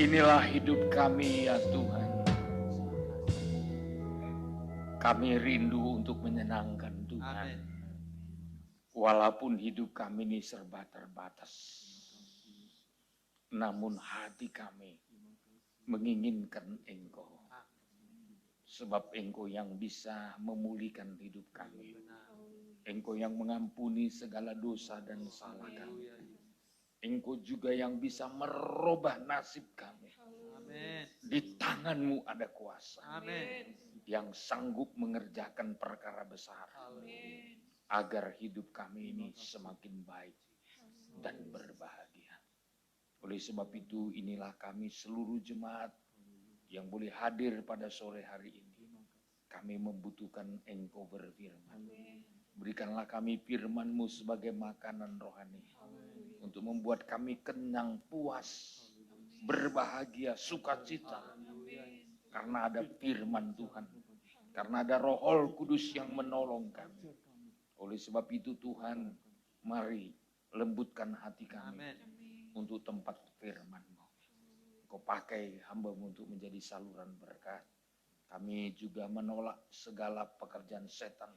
Inilah hidup kami ya Tuhan. Kami rindu untuk menyenangkan Tuhan. Amin. Walaupun hidup kami ini serba terbatas. Namun hati kami menginginkan Engkau. Sebab Engkau yang bisa memulihkan hidup kami. Engkau yang mengampuni segala dosa dan salah kami. Engkau juga yang bisa merubah nasib kami. Amin. Di tangan-Mu ada kuasa. Amin. Yang sanggup mengerjakan perkara besar. Amin. Agar hidup kami ini semakin baik dan berbahagia. Oleh sebab itu inilah kami seluruh jemaat yang boleh hadir pada sore hari ini. Kami membutuhkan Engkau berfirman. Berikanlah kami firman-Mu sebagai makanan rohani. Untuk membuat kami kenyang, puas, berbahagia, sukacita. Karena ada firman Tuhan. Karena ada Roh Kudus yang menolong kami. Oleh sebab itu Tuhan, mari lembutkan hati kami. Amin. Untuk tempat firman-Mu. Kau pakai hamba-Mu untuk menjadi saluran berkat. Kami juga menolak segala pekerjaan setan,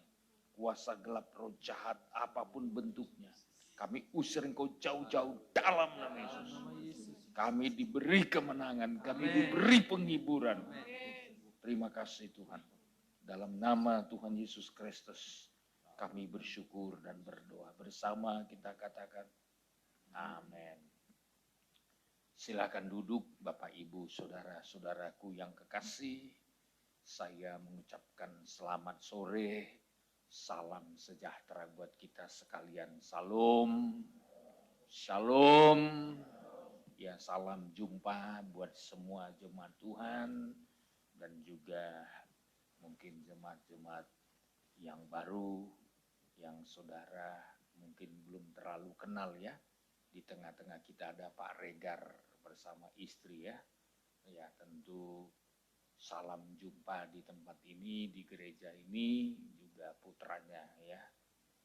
kuasa gelap, roh jahat, apapun bentuknya. Kami usir Engkau jauh-jauh dalam nama Yesus. Kami diberi kemenangan, kami diberi penghiburan. Terima kasih Tuhan. Dalam nama Tuhan Yesus Kristus, kami bersyukur dan berdoa. Bersama kita katakan, amin. Silakan duduk Bapak Ibu saudara-saudaraku yang kekasih. Saya mengucapkan selamat sore. Salam sejahtera buat kita sekalian. Salam. Shalom. Ya, salam jumpa buat semua jemaat Tuhan dan juga mungkin jemaat-jemaat yang baru yang saudara mungkin belum terlalu kenal ya. Di tengah-tengah kita ada Pak Regar bersama istri ya. Ya, tentu salam jumpa di tempat ini, di gereja ini, juga putranya ya,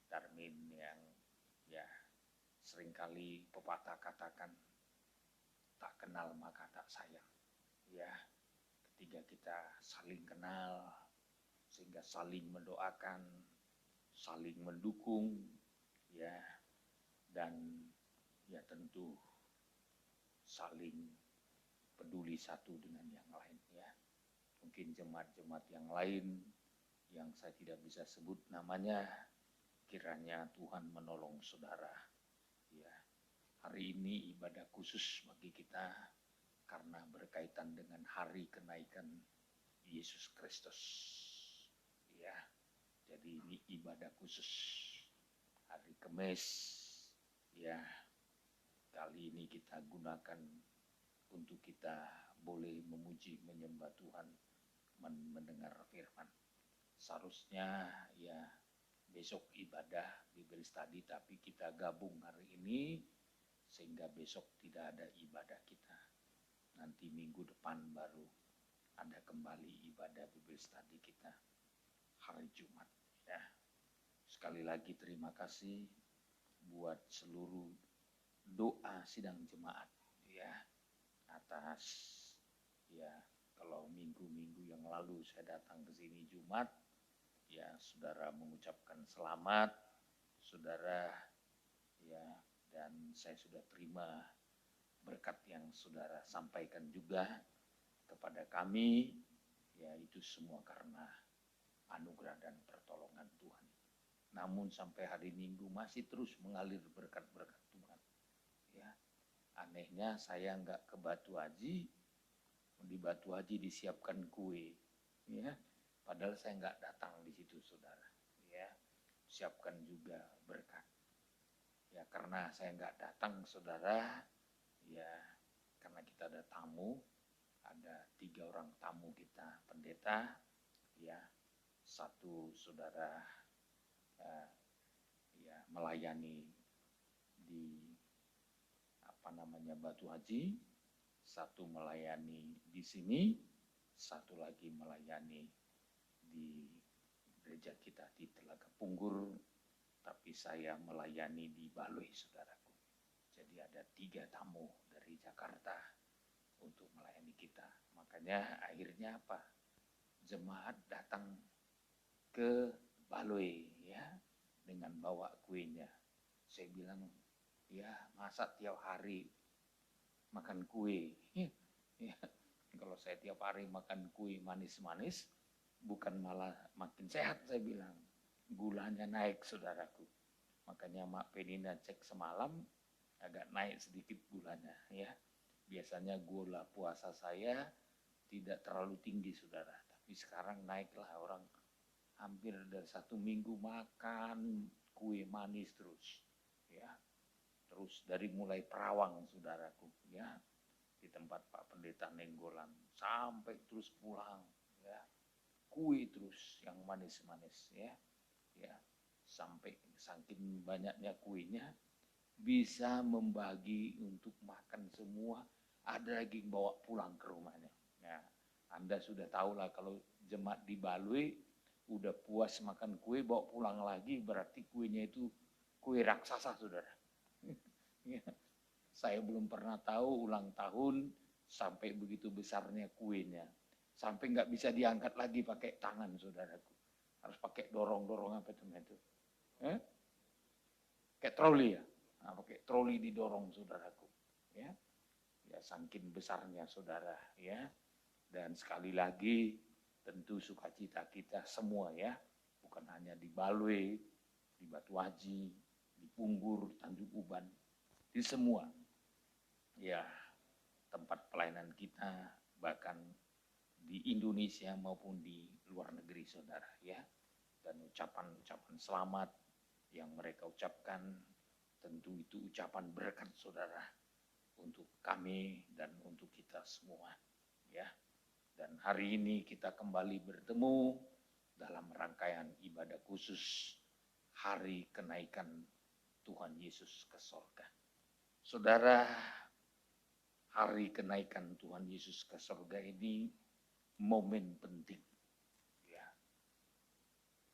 Darmin yang ya seringkali pepatah katakan, tak kenal maka tak sayang. Ya, ketika kita saling kenal, sehingga saling mendoakan, saling mendukung, ya, dan ya tentu saling peduli satu dengan yang lain ya. Mungkin jemaat-jemaat yang lain yang saya tidak bisa sebut namanya, kiranya Tuhan menolong saudara. Ya, hari ini ibadah khusus bagi kita karena berkaitan dengan hari kenaikan Yesus Kristus. Ya, jadi ini ibadah khusus hari Kamis. Ya, kali ini kita gunakan untuk kita boleh memuji, menyembah Tuhan, mendengar firman. Seharusnya ya besok ibadah Bible study, tapi kita gabung hari ini sehingga besok tidak ada ibadah kita. Nanti minggu depan baru ada kembali ibadah Bible study kita hari Jumat ya. Sekali lagi terima kasih buat seluruh doa sidang jemaat ya, atas ya, kalau minggu-minggu yang lalu saya datang ke sini Jumat, ya saudara mengucapkan selamat, saudara ya, dan saya sudah terima berkat yang saudara sampaikan juga kepada kami, ya itu semua karena anugerah dan pertolongan Tuhan. Namun sampai hari Minggu masih terus mengalir berkat-berkat Tuhan. Ya, anehnya saya nggak ke Batu Haji, di Batu Haji disiapkan kue, ya. Padahal saya nggak datang di situ, saudara. Ya, siapkan juga berkat. Ya, karena saya nggak datang, saudara. Ya, karena kita ada tamu, ada 3 orang tamu kita, pendeta. Ya, 1 saudara ya melayani di Batu Haji, 1 melayani di sini, 1 lagi melayani di gereja kita di Telaga Punggur, tapi saya melayani di Baloi, saudaraku. Jadi ada 3 tamu dari Jakarta untuk melayani kita. Makanya akhirnya apa? Jemaat datang ke baloi ya dengan bawa kuenya. Saya bilang, ya masa tiap hari makan kue? Ya, kalau saya tiap hari makan kue manis-manis, bukan malah makin sehat, saya bilang. Gulanya naik, saudaraku. Makanya Mak Penina cek semalam, agak naik sedikit gulanya. Ya, biasanya gula puasa saya tidak terlalu tinggi, saudara. Tapi sekarang naiklah, orang hampir dari 1 minggu makan kue manis terus. Ya, terus dari mulai Perawang, saudaraku. Ya, di tempat Pak Pendeta Nenggolan sampai terus pulang ya, kue terus yang manis-manis ya, sampai saking banyaknya kuenya bisa membagi untuk makan semua, ada lagi bawa pulang ke rumahnya. Ya, Anda sudah tahu lah kalau jemaat di Balui udah puas makan kue bawa pulang lagi, berarti kuenya itu kue raksasa, saudara. Ya. Saya belum pernah tahu ulang tahun sampai begitu besarnya kuenya. Sampai nggak bisa diangkat lagi pakai tangan, saudaraku. Harus pakai dorong-dorong apa itu? Kayak troli ya. Nah, pakai troli didorong, saudaraku. Ya, saking besarnya, saudara. Ya, dan sekali lagi tentu sukacita kita semua ya, bukan hanya di Balwe, di Batu Haji, di Punggur, Tanjung Uban, di semua. Ya, tempat pelayanan kita, bahkan di Indonesia maupun di luar negeri, saudara ya. Dan ucapan-ucapan selamat yang mereka ucapkan, tentu itu ucapan berkat, saudara, untuk kami dan untuk kita semua ya. Dan hari ini kita kembali bertemu dalam rangkaian ibadah khusus Hari Kenaikan Tuhan Yesus ke Sorga. Saudara, Hari Kenaikan Tuhan Yesus ke Sorga ini momen penting. Ya.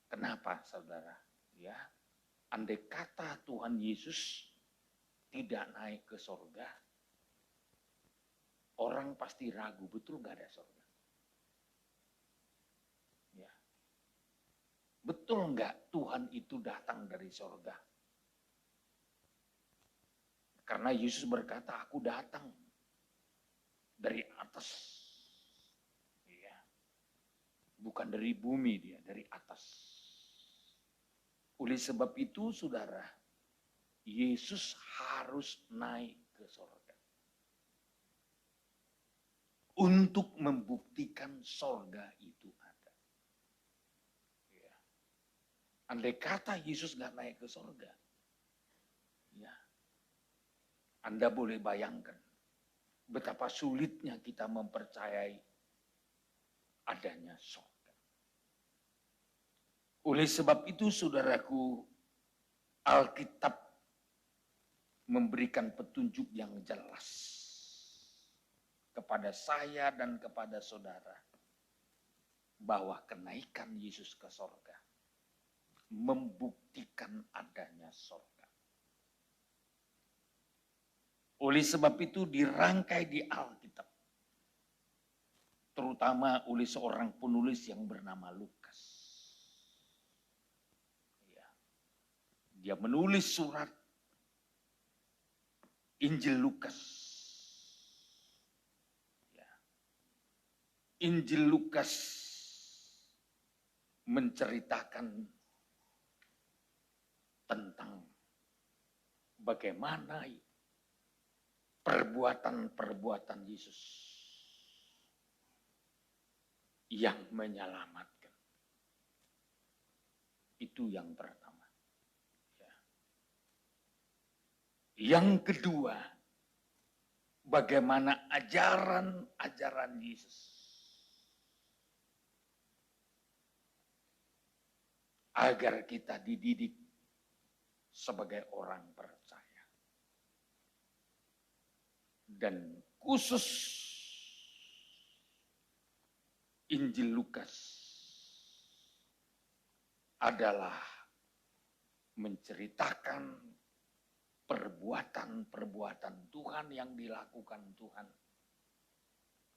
Kenapa, saudara? Ya, andai kata Tuhan Yesus tidak naik ke sorga, orang pasti ragu, betul nggak ada sorga? Ya. Betul nggak Tuhan itu datang dari sorga? Karena Yesus berkata, aku datang dari atas. Ya. Bukan dari bumi dia, dari atas. Oleh sebab itu, saudara, Yesus harus naik ke sorga. Untuk membuktikan sorga itu ada. Ya. Andai kata Yesus nggak naik ke sorga, ya, Anda boleh bayangkan betapa sulitnya kita mempercayai adanya sorga. Oleh sebab itu, saudaraku, Alkitab memberikan petunjuk yang jelas kepada saya dan kepada saudara bahwa kenaikan Yesus ke sorga membuktikan adanya sorga. Oleh sebab itu dirangkai di Alkitab, terutama oleh seorang penulis yang bernama Lukas. Ya. Dia menulis surat Injil Lukas. Ya. Injil Lukas menceritakan tentang bagaimana perbuatan-perbuatan Yesus yang menyelamatkan. Itu yang pertama. Ya. Yang kedua, bagaimana ajaran-ajaran Yesus agar kita dididik sebagai orang percaya. Dan khusus Injil Lukas adalah menceritakan perbuatan-perbuatan Tuhan yang dilakukan Tuhan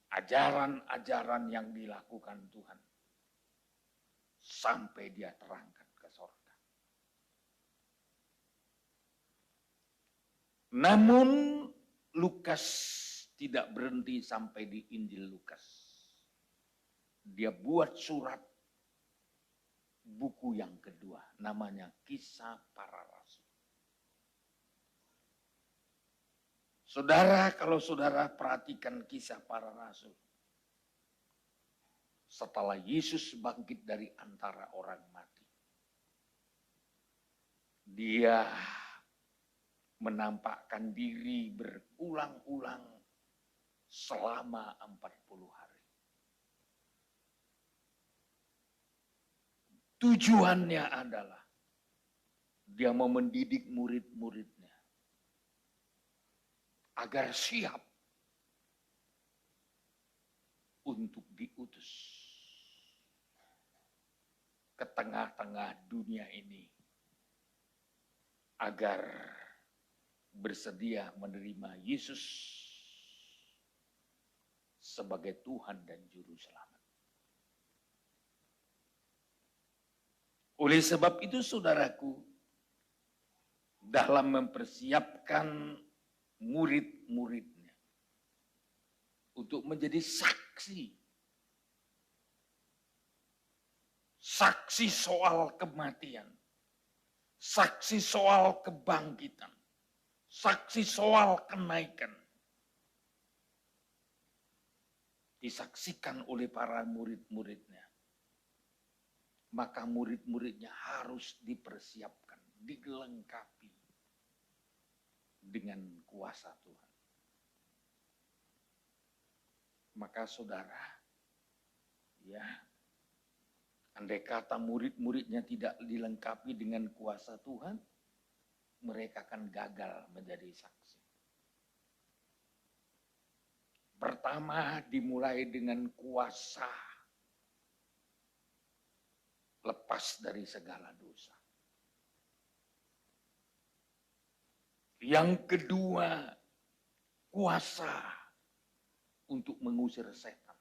ajaran-ajaran yang dilakukan Tuhan sampai dia terangkat ke sorga. Namun Lukas tidak berhenti sampai di Injil Lukas. Dia buat surat buku yang kedua, namanya Kisah Para Rasul. Saudara, kalau saudara perhatikan Kisah Para Rasul, setelah Yesus bangkit dari antara orang mati, dia menampakkan diri berulang-ulang selama 40 hari. Tujuannya adalah dia mau mendidik murid-muridnya agar siap untuk diutus ke tengah-tengah dunia ini agar bersedia menerima Yesus sebagai Tuhan dan Juru Selamat. Oleh sebab itu saudaraku, dalam mempersiapkan murid-muridnya untuk menjadi saksi soal kematian, saksi soal kebangkitan, saksi soal kenaikan, disaksikan oleh para murid-muridnya. Maka murid-muridnya harus dipersiapkan, dilengkapi dengan kuasa Tuhan. Maka saudara, ya, andai kata murid-muridnya tidak dilengkapi dengan kuasa Tuhan, mereka akan gagal menjadi saksi. Pertama, dimulai dengan kuasa lepas dari segala dosa. Yang kedua, kuasa untuk mengusir setan.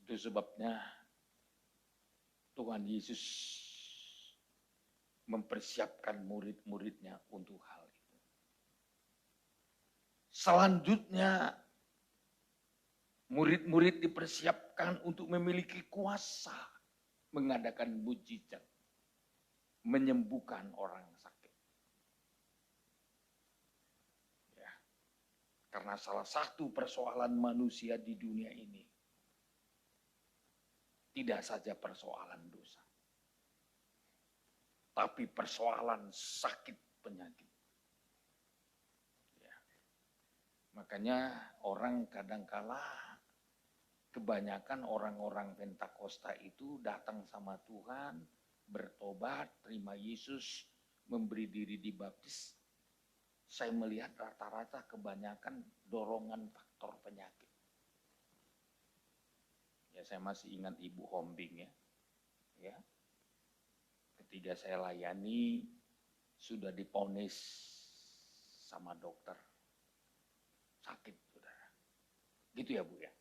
Itu sebabnya Tuhan Yesus mempersiapkan murid-muridnya untuk hal itu. Selanjutnya, murid-murid dipersiapkan untuk memiliki kuasa mengadakan mujizat, menyembuhkan orang sakit. Ya, karena salah satu persoalan manusia di dunia ini tidak saja persoalan dosa, tapi persoalan sakit penyakit. Ya. Makanya orang kadangkala, kebanyakan orang-orang Pentakosta itu datang sama Tuhan, bertobat, terima Yesus, memberi diri dibaptis. Saya melihat rata-rata kebanyakan dorongan faktor penyakit. Ya, saya masih ingat Ibu Hombing ya. Ya. Ketika saya layani, sudah diponis sama dokter sakit, saudara. Gitu ya Bu ya.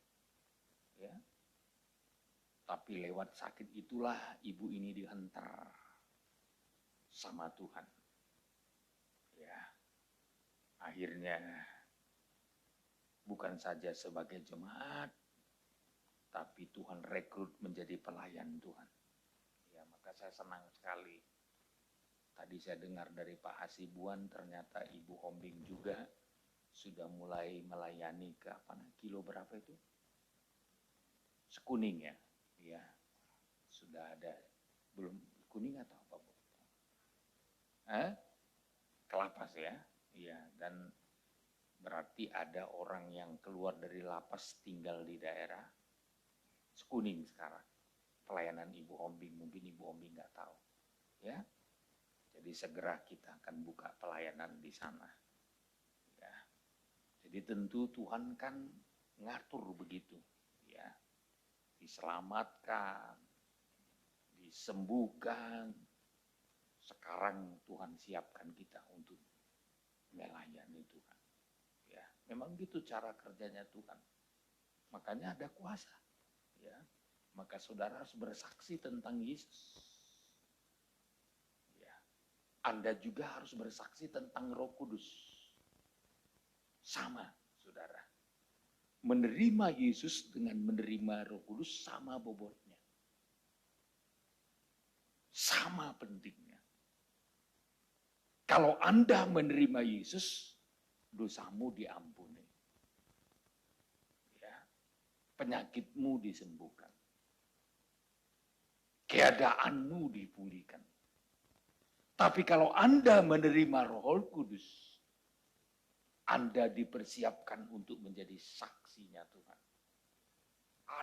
Ya. Tapi lewat sakit itulah ibu ini dihantar sama Tuhan. Ya. Akhirnya bukan saja sebagai jemaat, tapi Tuhan rekrut menjadi pelayan Tuhan. Ya, maka saya senang sekali. Tadi saya dengar dari Pak Hasibuan, ternyata Ibu Hombing juga sudah mulai melayani ke kilo berapa itu? Sekuning ya, ya sudah ada, belum kuning atau apa Bu? Kelapas ya, iya, dan berarti ada orang yang keluar dari lapas tinggal di daerah Sekuning sekarang, pelayanan Ibu Hombing, mungkin Ibu Hombing nggak tahu, ya. Jadi segera kita akan buka pelayanan di sana, ya. Jadi tentu Tuhan kan ngatur begitu, ya. Diselamatkan, disembuhkan. Sekarang Tuhan siapkan kita untuk melayani Tuhan. Ya. Memang gitu cara kerjanya Tuhan. Makanya ada kuasa. Ya. Maka saudara harus bersaksi tentang Yesus. Ya. Anda juga harus bersaksi tentang Roh Kudus. Sama, saudara. Menerima Yesus dengan menerima Roh Kudus sama bobotnya. Sama pentingnya. Kalau Anda menerima Yesus, dosamu diampuni. Ya. Penyakitmu disembuhkan. Keadaanmu dipulihkan. Tapi kalau Anda menerima Roh Kudus, Anda dipersiapkan untuk menjadi saksinya Tuhan.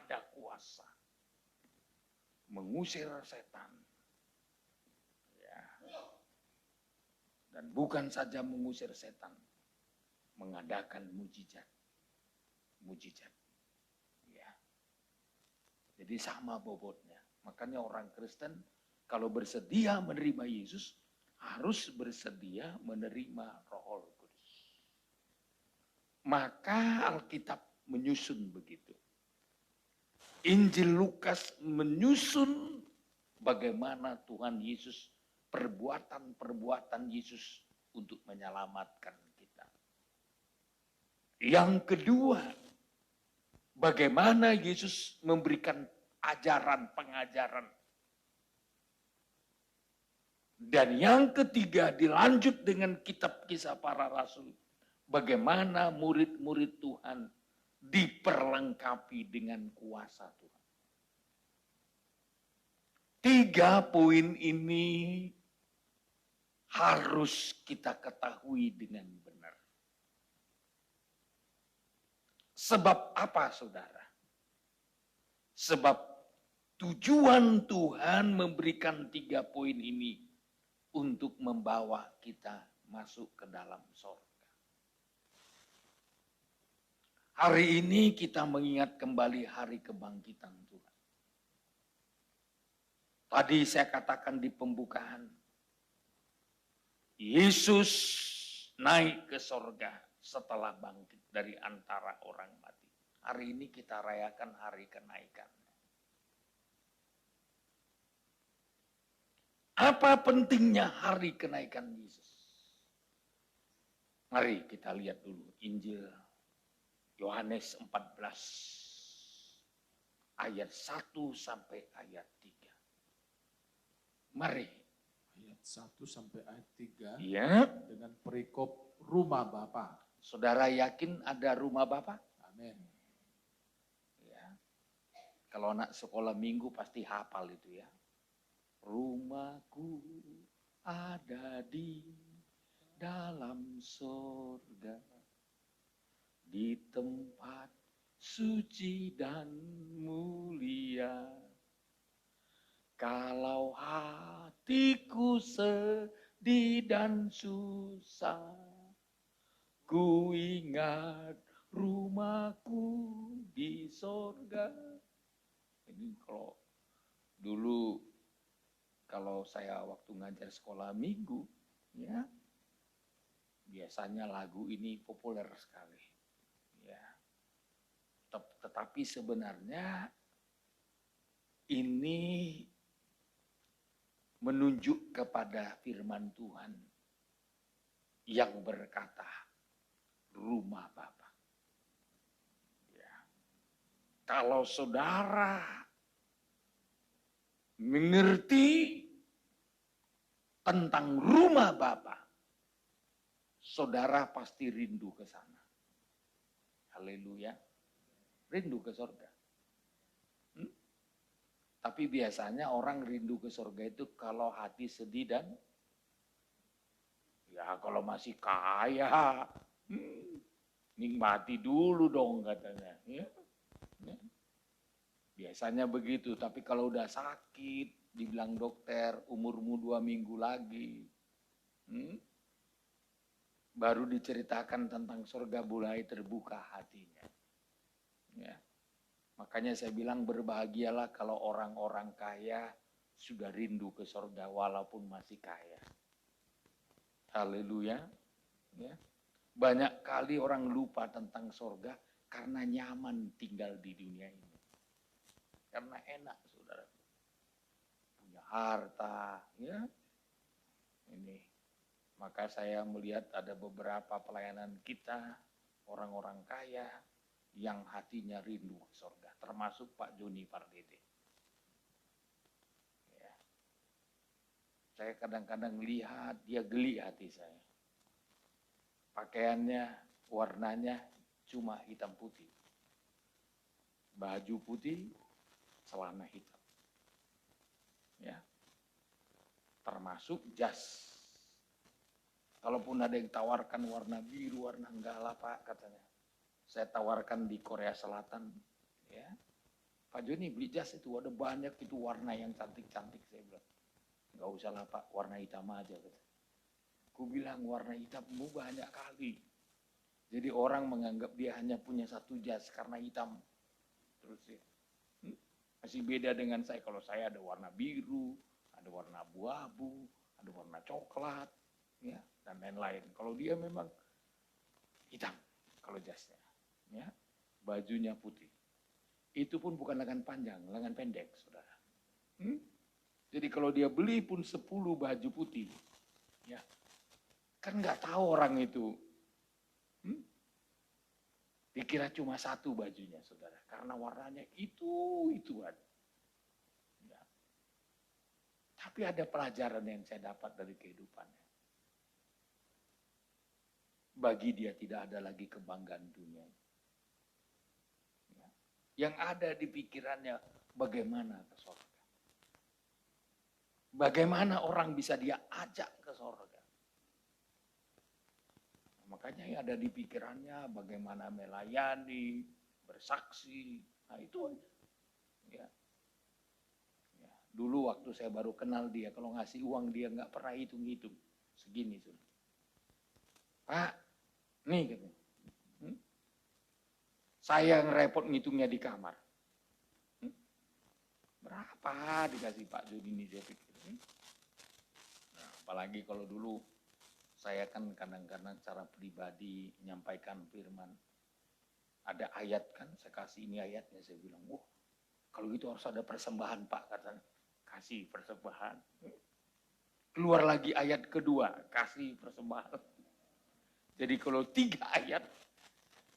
Ada kuasa mengusir setan. Ya. Dan bukan saja mengusir setan, mengadakan mujizat. Mujizat. Ya. Jadi sama bobotnya. Makanya orang Kristen kalau bersedia menerima Yesus, harus bersedia menerima Roh Kudus. Maka Alkitab menyusun begitu. Injil Lukas menyusun bagaimana Tuhan Yesus, perbuatan-perbuatan Yesus untuk menyelamatkan kita. Yang kedua, bagaimana Yesus memberikan ajaran, pengajaran. Dan yang ketiga dilanjut dengan kitab Kisah Para Rasul. Bagaimana murid-murid Tuhan diperlengkapi dengan kuasa Tuhan. 3 poin ini harus kita ketahui dengan benar. Sebab apa, saudara? Sebab tujuan Tuhan memberikan 3 poin ini untuk membawa kita masuk ke dalam sorga. Hari ini kita mengingat kembali hari kebangkitan Tuhan. Tadi saya katakan di pembukaan, Yesus naik ke sorga setelah bangkit dari antara orang mati. Hari ini kita rayakan hari kenaikan. Apa pentingnya hari kenaikan Yesus? Mari kita lihat dulu Injil Yohanes 14 ayat 1 sampai ayat 3. Mari. Ayat 1 sampai ayat 3 Ya. dengan perikop rumah Bapa. Saudara yakin ada rumah Bapa? Amin. Ya. Kalau anak sekolah minggu pasti hafal itu ya. Rumahku ada di dalam surga, di tempat suci dan mulia. Kalau hatiku sedih dan susah, ku ingat rumahku di surga. Ini kalau dulu, kalau saya waktu ngajar sekolah minggu, ya, biasanya lagu ini populer sekali. Ya. Tetapi sebenarnya ini menunjuk kepada firman Tuhan yang berkata, rumah Bapa. Ya. Kalau saudara mengerti tentang rumah Bapa, saudara pasti rindu ke sana. Haleluya. Rindu ke surga. Tapi biasanya orang rindu ke surga itu kalau hati sedih dan ya kalau masih kaya, nikmati dulu dong katanya. Ya. Biasanya begitu, tapi kalau udah sakit, dibilang dokter, umurmu 2 minggu lagi, baru diceritakan tentang surga, mulai terbuka hatinya. Ya. Makanya saya bilang berbahagialah kalau orang-orang kaya sudah rindu ke surga walaupun masih kaya. Haleluya. Ya. Banyak kali orang lupa tentang sorga karena nyaman tinggal di dunia ini. Karena enak, saudara. Punya harta, ya. Ini. Maka saya melihat ada beberapa pelayanan kita, orang-orang kaya, yang hatinya rindu ke sorga. Termasuk Pak Joni Pardede. Ya. Saya kadang-kadang lihat, dia geli hati saya. Pakaiannya, warnanya cuma hitam putih. Baju putih, celana hitam. Ya. Termasuk jas. Kalaupun ada yang tawarkan warna biru, warna enggak lah Pak katanya. Saya tawarkan di Korea Selatan. Ya. Pak Joni beli jas itu, ada banyak itu warna yang cantik-cantik. Saya bilang, enggak usah lah Pak, warna hitam aja. Aku bilang warna hitammu banyak kali. Jadi orang menganggap dia hanya punya satu jas karena hitam. Terus ya, masih beda dengan saya. Kalau saya ada warna biru, ada warna abu-abu, ada warna coklat, ya, dan lain-lain. Kalau dia memang hitam, kalau jasnya, ya, bajunya putih. Itu pun bukan lengan panjang, lengan pendek, saudara. Jadi kalau dia beli pun 10 baju putih, ya, kan nggak tahu orang itu. Dikira cuma satu bajunya, saudara. Karena warnanya itu-ituan. Ya. Tapi ada pelajaran yang saya dapat dari kehidupannya. Bagi dia tidak ada lagi kebanggaan dunia. Ya. Yang ada di pikirannya bagaimana ke surga. Bagaimana orang bisa dia ajak ke surga. Makanya yang ada di pikirannya bagaimana melayani, bersaksi, nah itu aja. Ya. Ya. Dulu waktu saya baru kenal dia, kalau ngasih uang dia nggak pernah hitung-hitung, segini sudah. Pak, nih katanya, saya ngerepot ngitungnya di kamar. Berapa dikasih Pak Joni ini dia pikir. Nah, apalagi kalau dulu saya kan kadang-kadang secara pribadi menyampaikan firman. Ada ayat kan, saya kasih ini ayatnya, saya bilang, wah kalau gitu harus ada persembahan Pak, katanya. Kasih persembahan. Keluar lagi ayat kedua, kasih persembahan. Jadi kalau 3 ayat,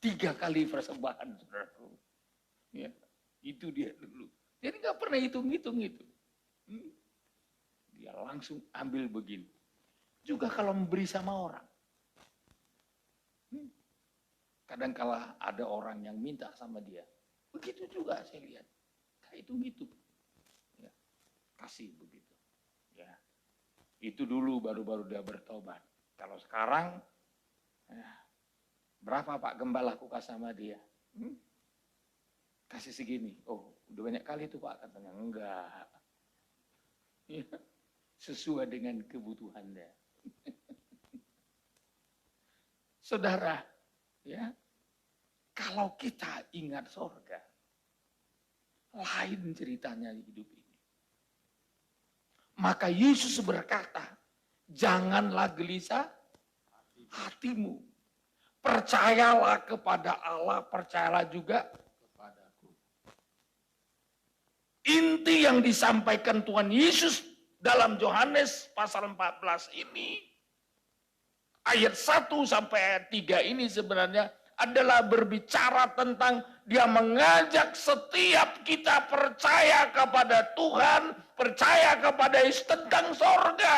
3 kali persembahan, saudaraku. Ya, itu dia dulu. Jadi nggak pernah hitung-hitung itu. Dia langsung ambil begini. Juga kalau memberi sama orang. Kadang-kala ada orang yang minta sama dia. Begitu juga saya lihat. Kayak itu. Ya, kasih begitu. Ya. Itu dulu baru-baru dia bertobat. Kalau sekarang, ya, berapa Pak Gembala aku kasih sama dia? Kasih segini. Oh, udah banyak kali tuh Pak, katanya. Enggak. Ya, sesuai dengan kebutuhannya. Saudara, ya, kalau kita ingat surga, lain ceritanya di hidup ini. Maka Yesus berkata, janganlah gelisah hatimu. Percayalah kepada Allah, percayalah juga kepadaku. Inti yang disampaikan Tuhan Yesus dalam Yohanes pasal 14 ini, ayat 1 sampai ayat 3 ini sebenarnya adalah berbicara tentang dia mengajak setiap kita percaya kepada Tuhan, percaya kepada Yesus tentang sorga.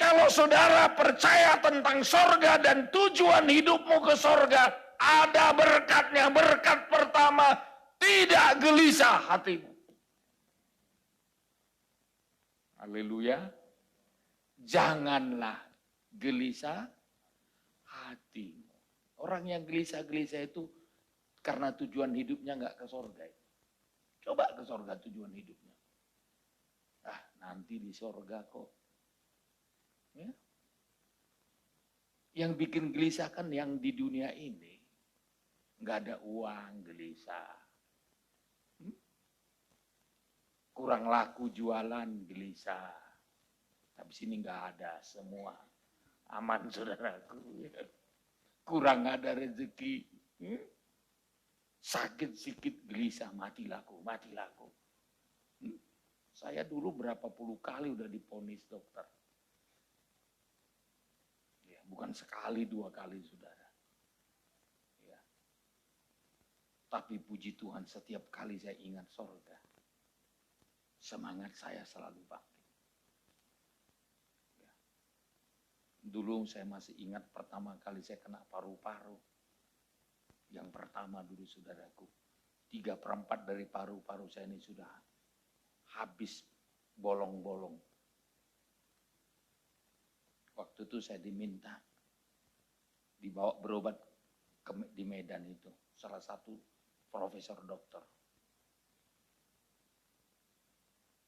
Kalau saudara percaya tentang sorga dan tujuan hidupmu ke sorga, ada berkatnya. Berkat pertama, tidak gelisah hatimu. Haleluya. Janganlah gelisah hatimu. Orang yang gelisah-gelisah itu karena tujuan hidupnya nggak ke sorga. Coba ke sorga tujuan hidupnya. Nanti di sorga kok. Ya. Yang bikin gelisah kan yang di dunia ini. Nggak ada uang, gelisah. Kurang laku jualan, gelisah. Tapi sini nggak ada semua. Aman saudaraku. Kurang ada rezeki. Sakit sedikit gelisah, mati laku. Saya dulu berapa puluh kali udah diponis dokter. Ya, bukan sekali, 2 kali saudara. Ya. Tapi puji Tuhan setiap kali saya ingat sorga, semangat saya selalu bangkit. Ya. Dulu saya masih ingat pertama kali saya kena paru-paru. Yang pertama dulu saudaraku, 3/4 dari paru-paru saya ini sudah habis bolong-bolong. Waktu itu saya diminta dibawa berobat di Medan itu, salah satu profesor dokter.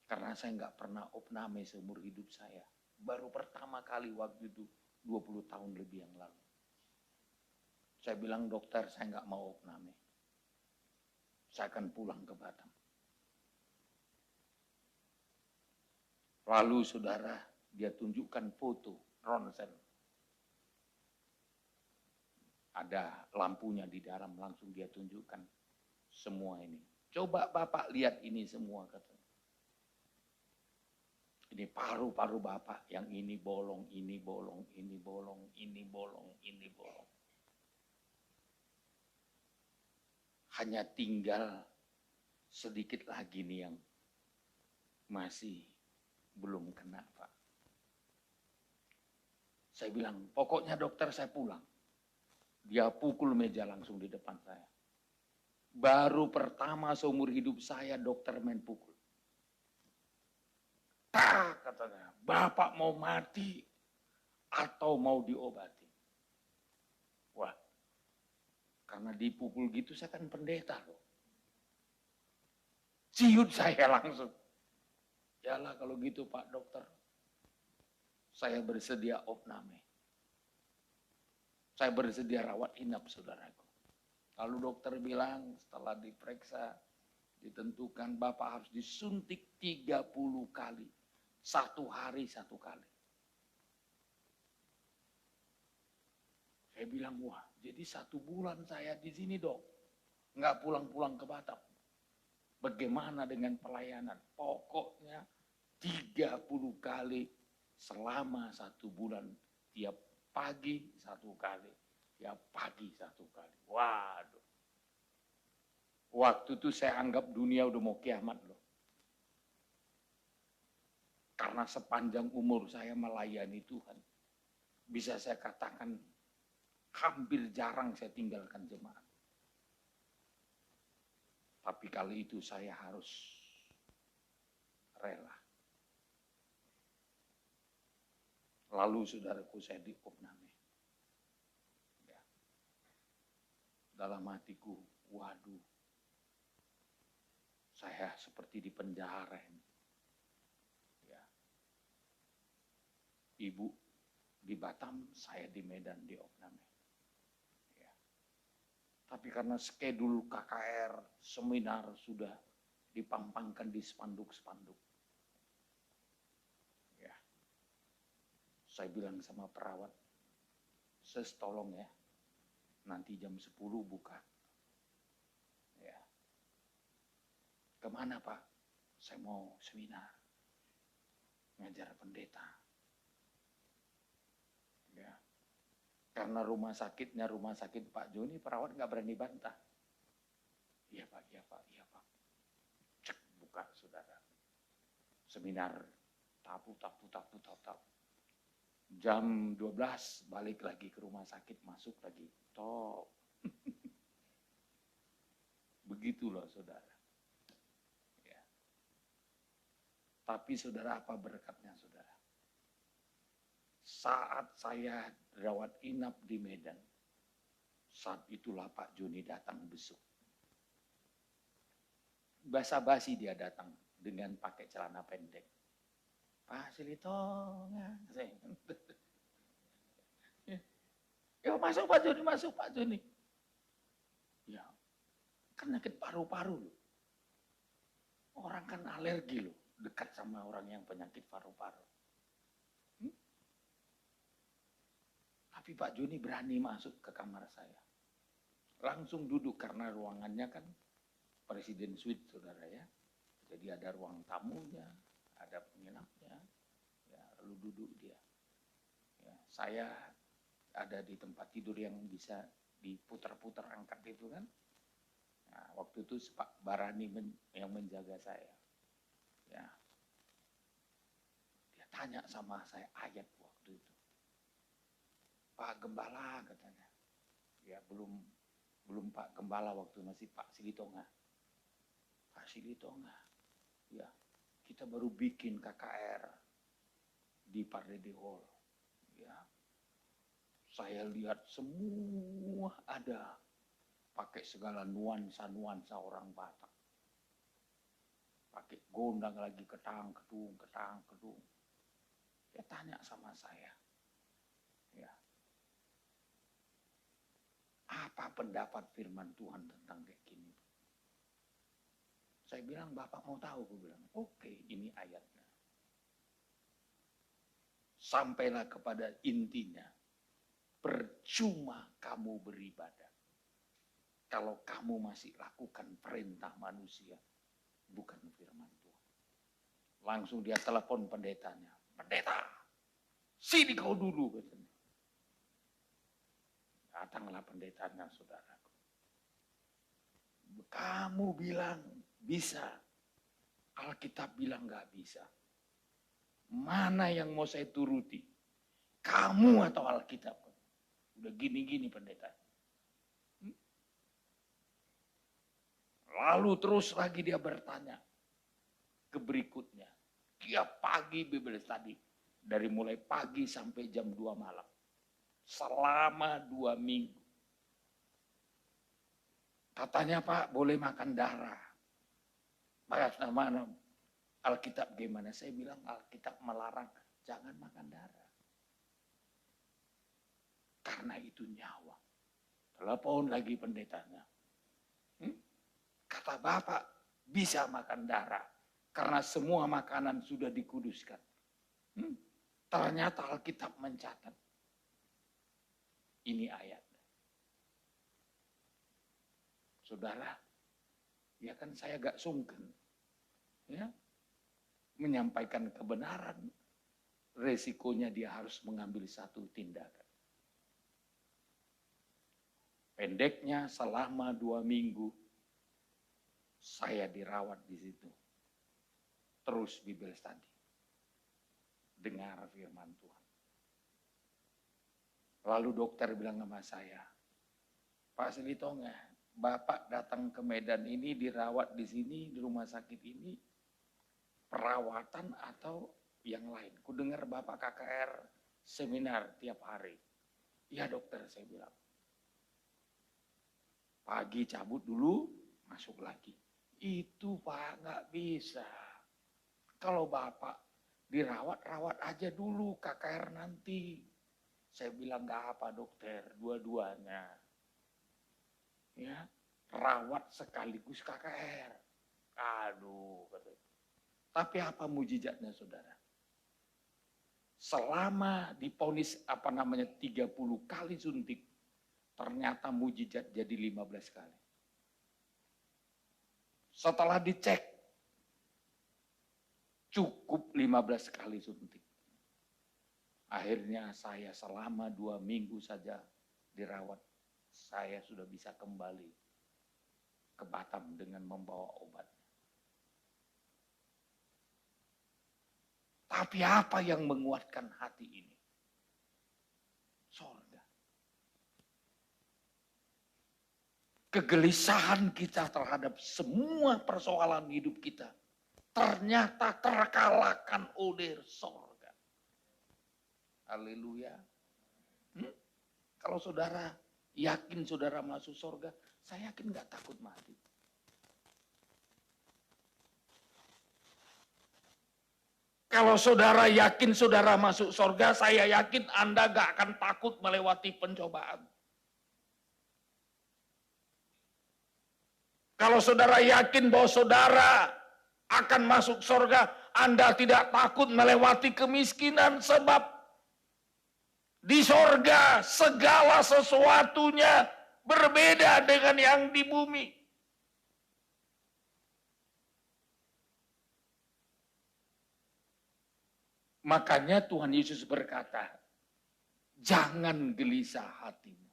Karena saya nggak pernah opname seumur hidup saya. Baru pertama kali waktu itu 20 tahun lebih yang lalu. Saya bilang, dokter saya nggak mau opname. Saya akan pulang ke Batam. Lalu saudara, dia tunjukkan foto ronsen. Ada lampunya di dalam, langsung dia tunjukkan semua ini. Coba Bapak lihat ini semua, katanya. Ini paru-paru Bapak, yang ini bolong, ini bolong, ini bolong, ini bolong, ini bolong. Hanya tinggal sedikit lagi nih yang masih belum kena, Pak. Saya bilang, pokoknya dokter saya pulang. Dia pukul meja langsung di depan saya. Baru pertama seumur hidup saya dokter main pukul. Tak, katanya, Bapak mau mati atau mau diobati? Wah, karena dipukul gitu saya kan pendeta loh. Ciut saya langsung. Yalah kalau gitu Pak Dokter, saya bersedia opname. Saya bersedia rawat inap saudaraku. Lalu dokter bilang setelah diperiksa, ditentukan Bapak harus disuntik 30 kali. 1 hari 1 kali. Saya bilang, wah jadi 1 bulan saya di sini dok. Nggak pulang-pulang ke Batam. Bagaimana dengan pelayanan? Pokoknya 30 kali selama 1 bulan. Tiap pagi 1 kali. Tiap pagi 1 kali. Waduh. Waktu itu saya anggap dunia udah mau kiamat loh. Karena sepanjang umur saya melayani Tuhan. Bisa saya katakan hampir jarang saya tinggalkan jemaat. Tapi kali itu saya harus rela. Lalu saudaraku saya diopname. Ya. Dalam hatiku, waduh, saya seperti di penjara ini. Ya. Ibu di Batam, saya di Medan diopname. Tapi karena skedul KKR, seminar sudah dipampangkan di spanduk-spanduk. Ya. Saya bilang sama perawat, "Sis tolong ya, nanti jam 10 buka." Ya. Kemana Pak? Saya mau seminar, ngajar pendeta. Ya. Karena rumah sakitnya rumah sakit Pak Joni, perawat nggak berani bantah. Iya Pak, iya Pak, iya Pak. Cek buka saudara. Seminar tapu. Jam 12 balik lagi ke rumah sakit, masuk lagi. Top. Begitulah saudara. Ya. Tapi saudara, apa berkatnya saudara? Saat saya rawat inap di Medan, saat itulah Pak Joni datang besok. Basa-basi dia datang dengan pakai celana pendek. Pak Silito, ya masuk Pak Joni, masuk Pak Joni. Ya, kan sakit paru-paru loh. Orang kan alergi loh, dekat sama orang yang penyakit paru-paru. Tapi Pak Joni berani masuk ke kamar saya. Langsung duduk karena ruangannya kan Presiden Suite, saudara ya. Jadi ada ruang tamunya, ada penginapnya, ya, lalu duduk dia. Ya, saya ada di tempat tidur yang bisa diputar-putar angkat itu kan. Nah, waktu itu Pak Barani yang menjaga saya. Ya, dia tanya sama saya ayat waktu itu. Pak Gembala katanya. Ya belum Pak Gembala waktu masih Pak Silitonga. Pak Silitonga. Ya, kita baru bikin KKR di Pardede Hall. Ya. Saya lihat semua ada pakai segala nuansa orang Batak. Pakai gondang lagi ketang-kedung. Dia tanya sama saya. Ya. Apa pendapat firman Tuhan tentang kayak gini? Saya bilang, Bapak mau tahu? Gue bilang, oke, ini ayatnya. Sampailah kepada intinya. Percuma kamu beribadah. Kalau kamu masih lakukan perintah manusia, bukan firman Tuhan. Langsung dia telepon pendetanya. Pendeta, sini kau dulu, katanya. Datanglah pendetanya, saudaraku. Kamu bilang bisa. Alkitab bilang nggak bisa. Mana yang mau saya turuti? Kamu atau Alkitab? Udah gini-gini pendeta. Lalu terus lagi dia bertanya ke berikutnya. Tiap pagi Bible study. Dari mulai pagi sampai jam 2 malam. Selama 2 minggu. Katanya Pak boleh makan darah. Mana Alkitab gimana? Saya bilang Alkitab melarang jangan makan darah. Karena itu nyawa. Telepon lagi pendetanya. Kata Bapak bisa makan darah. Karena semua makanan sudah dikuduskan. Ternyata Alkitab mencatat. Ini ayat. Saudara, ya kan saya gak sungkan. Ya, menyampaikan kebenaran, resikonya dia harus mengambil satu tindakan. Pendeknya selama 2 minggu, saya dirawat di situ. Terus Bible study. Dengar firman Tuhan. Lalu dokter bilang sama saya, Pak Silitonga, Bapak datang ke Medan ini dirawat di sini, di rumah sakit ini, perawatan atau yang lain. Ku dengar Bapak KKR seminar tiap hari. Iya dokter, saya bilang. Pagi cabut dulu, masuk lagi. Itu Pak nggak bisa. Kalau Bapak dirawat, rawat aja dulu KKR nanti. Saya bilang nggak apa dokter, dua-duanya. Ya, rawat sekaligus KKR. Aduh, katanya. Tapi apa mujizatnya saudara? Selama diponis 30 kali suntik, ternyata mujizat jadi 15 kali. Setelah dicek, cukup 15 kali suntik. Akhirnya saya selama 2 minggu saja dirawat. Saya sudah bisa kembali ke Batam dengan membawa obat. Tapi apa yang menguatkan hati ini? Sorga. Kegelisahan kita terhadap semua persoalan hidup kita ternyata terkalahkan oleh sorga. Haleluya. Kalau saudara yakin saudara masuk surga, saya yakin gak takut mati. Kalau saudara yakin saudara masuk surga, saya yakin Anda gak akan takut melewati pencobaan. Kalau saudara yakin bahwa saudara akan masuk surga, Anda tidak takut melewati kemiskinan sebab Di sorga segala sesuatunya berbeda dengan yang di bumi. Makanya Tuhan Yesus berkata, jangan gelisah hatimu.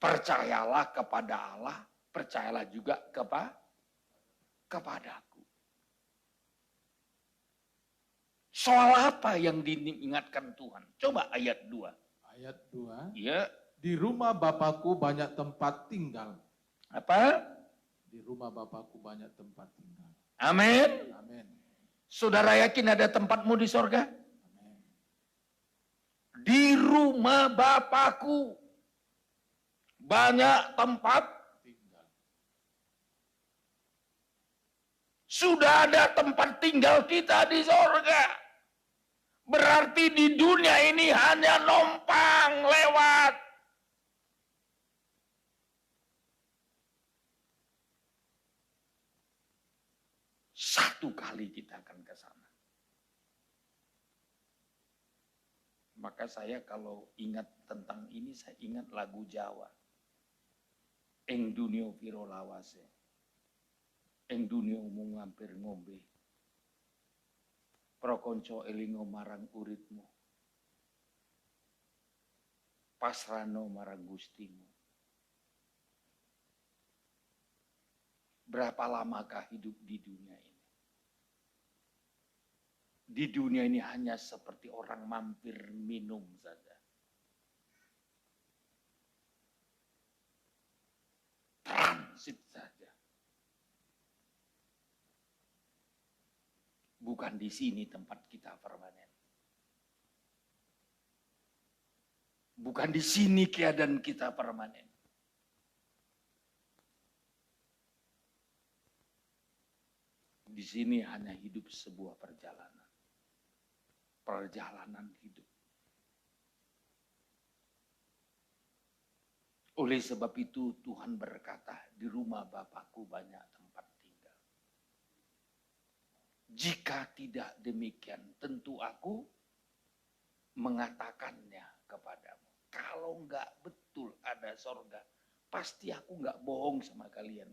Percayalah kepada Allah, percayalah juga kepadaku. Soal apa yang diingatkan Tuhan? Coba ayat 2. Ayat 2. Ya. Di rumah Bapakku banyak tempat tinggal. Apa? Di rumah Bapakku banyak tempat tinggal. Amin. Amin. Saudara yakin ada tempatmu di sorga? Amin. Di rumah Bapakku banyak tempat Tinggal. Sudah ada tempat tinggal kita di sorga. Berarti di dunia ini hanya numpang lewat. Satu kali kita akan ke sana. Maka saya kalau ingat tentang ini, saya ingat lagu Jawa. Eng dunio piro lawase. Eng dunio mung ngampir ngombe. Prokonco elingo marang uritmu. Pasrano marang gustimu. Berapa lamakah hidup di dunia ini? Di dunia ini hanya seperti orang mampir minum saja. Transit saja. Bukan di sini tempat kita permanen. Bukan di sini keadaan kita permanen. Di sini hanya hidup sebuah perjalanan. Perjalanan hidup. Oleh sebab itu Tuhan berkata, di rumah Bapakku banyak tempat tinggal. Jika tidak demikian, tentu aku mengatakannya kepadamu. Kalau enggak betul ada sorga, pasti aku enggak bohong sama kalian.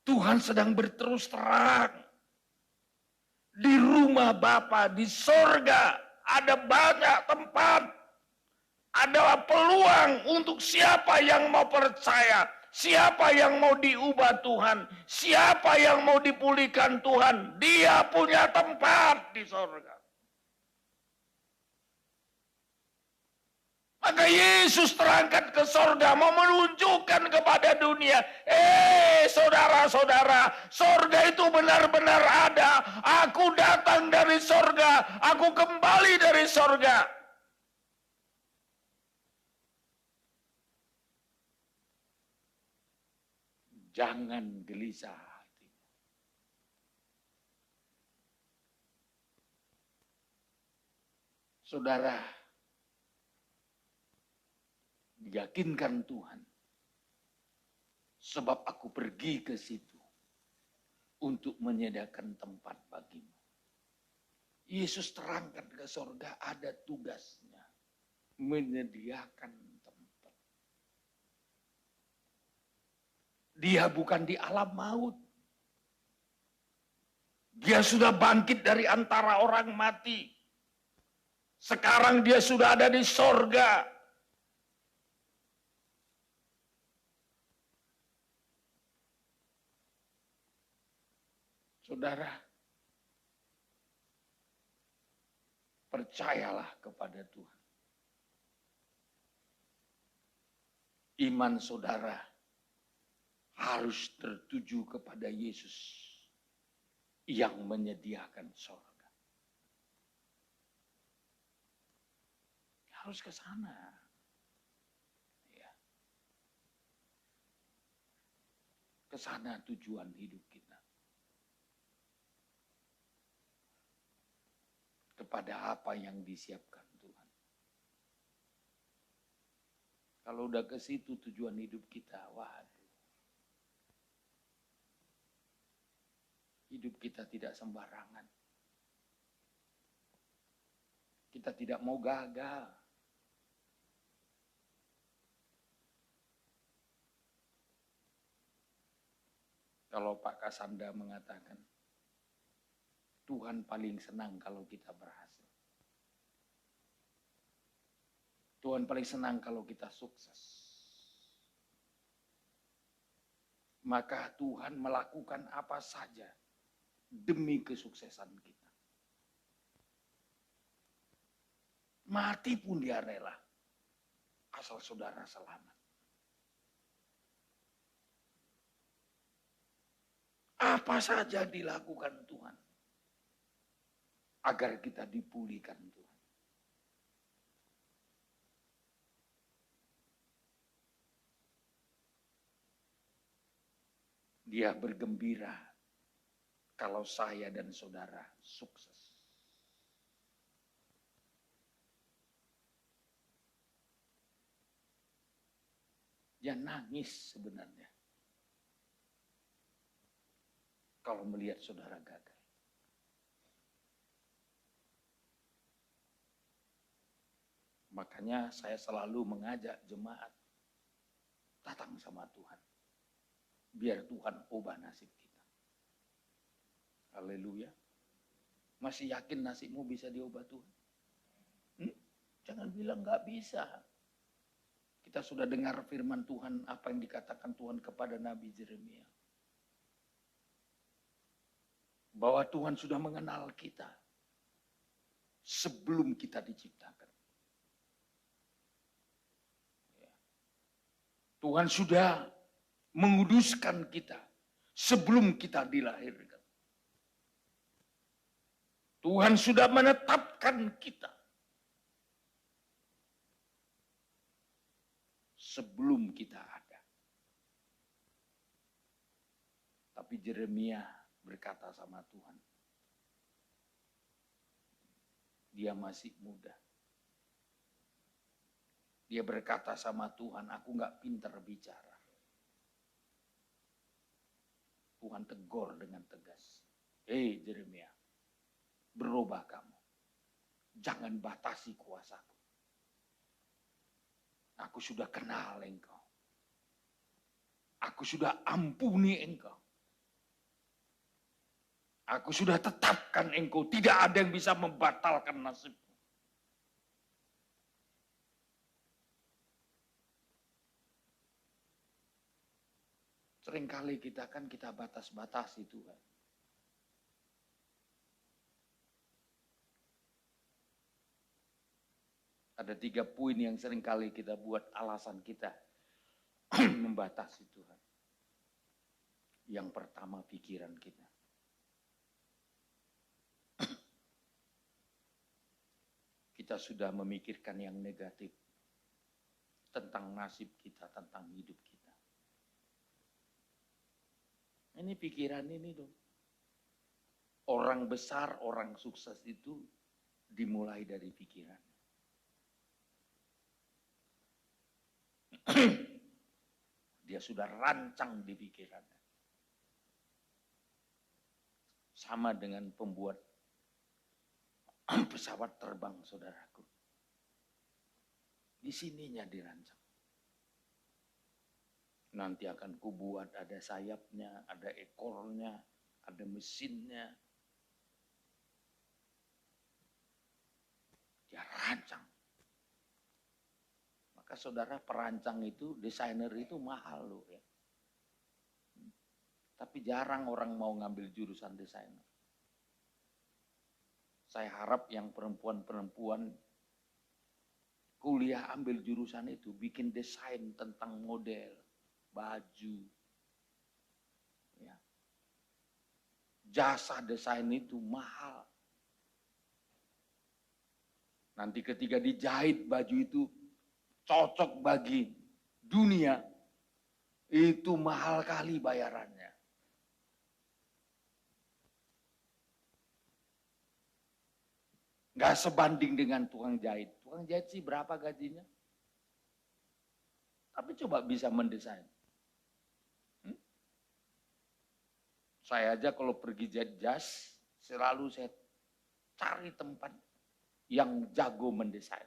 Tuhan sedang berterus terang. Di rumah Bapa di sorga ada banyak tempat. Adalah peluang untuk siapa yang mau percaya. Siapa yang mau diubah Tuhan. Siapa yang mau dipulihkan Tuhan. Dia punya tempat di sorga. Maka Yesus terangkat ke sorga mau menunjukkan kepada dunia. Saudara-saudara, sorga itu benar-benar ada. Aku datang dari sorga, aku kembali dari sorga. Jangan gelisah hatimu. Saudara, yakinkan Tuhan. Sebab aku pergi ke situ untuk menyediakan tempat bagimu. Yesus terangkan ke sorga ada tugasnya. Menyediakan tempat. Dia bukan di alam maut. Dia sudah bangkit dari antara orang mati. Sekarang dia sudah ada di sorga. Saudara, percayalah kepada Tuhan. Iman saudara harus tertuju kepada Yesus yang menyediakan sorga. Harus ke sana. Ya. Ke sana tujuan hidup kita. Kepada apa yang disiapkan Tuhan. Kalau udah ke situ tujuan hidup kita, waduh. Hidup kita tidak sembarangan. Kita tidak mau gagal. Kalau Pak Kasanda mengatakan, Tuhan paling senang kalau kita berhasil. Tuhan paling senang kalau kita sukses. Maka Tuhan melakukan apa saja demi kesuksesan kita. Mati pun dia rela, asal saudara selamat. Apa saja dilakukan Tuhan, agar kita dipulihkan Tuhan. Dia bergembira kalau saya dan saudara sukses. Dia nangis sebenarnya kalau melihat saudara gagal. Makanya saya selalu mengajak jemaat datang sama Tuhan. Biar Tuhan ubah nasib kita. Haleluya. Masih yakin nasibmu bisa diubah Tuhan? Jangan bilang gak bisa. Kita sudah dengar firman Tuhan, apa yang dikatakan Tuhan kepada Nabi Yeremia. Bahwa Tuhan sudah mengenal kita sebelum kita diciptakan. Tuhan sudah menguduskan kita sebelum kita dilahirkan. Tuhan sudah menetapkan kita sebelum kita ada. Tapi Yeremia berkata sama Tuhan, dia masih muda. Dia berkata sama Tuhan, aku gak pintar bicara. Tuhan tegur dengan tegas. Hei Yeremia, berubah kamu. Jangan batasi kuasaku. Aku sudah kenal engkau. Aku sudah ampuni engkau. Aku sudah tetapkan engkau. Tidak ada yang bisa membatalkan nasibmu. Seringkali kita batas-batasi Tuhan. Ada 3 poin yang seringkali kita buat alasan kita membatasi Tuhan. Yang pertama, pikiran kita. Kita sudah memikirkan yang negatif tentang nasib kita, tentang hidup kita. Ini pikiran ini dong. Orang besar, orang sukses itu dimulai dari pikiran. Dia sudah rancang di pikirannya. Sama dengan pembuat pesawat terbang, saudaraku. Di sininya dirancang. Nanti akan kubuat ada sayapnya, ada ekornya, ada mesinnya. Dia rancang. Maka saudara, perancang itu, desainer itu mahal loh ya. Tapi jarang orang mau ngambil jurusan desainer. Saya harap yang perempuan-perempuan kuliah ambil jurusan itu, bikin desain tentang model, baju. Ya. Jasa desain itu mahal. Nanti ketika dijahit baju itu cocok bagi dunia, itu mahal kali bayarannya. Gak sebanding dengan tukang jahit. Tukang jahit sih berapa gajinya? Tapi coba bisa mendesain. Saya aja kalau pergi jas, selalu saya cari tempat yang jago mendesain.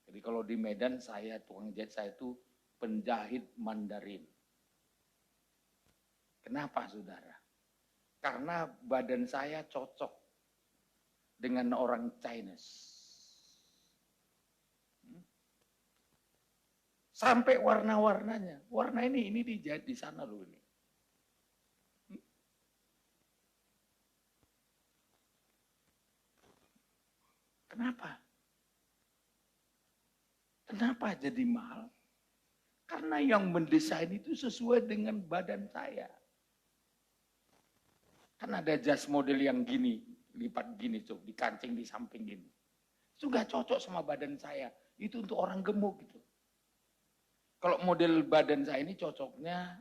Jadi kalau di Medan saya, tukang jahit saya itu penjahit Mandarin. Kenapa saudara? Karena badan saya cocok dengan orang Chinese. Sampai warna-warnanya. Warna ini dijahit di sana loh ini. Kenapa? Kenapa jadi mahal? Karena yang mendesain itu sesuai dengan badan saya. Kan ada jas model yang gini, lipat gini tuh, dikancing di samping gini. Itu gak cocok sama badan saya. Itu untuk orang gemuk gitu. Kalau model badan saya ini cocoknya,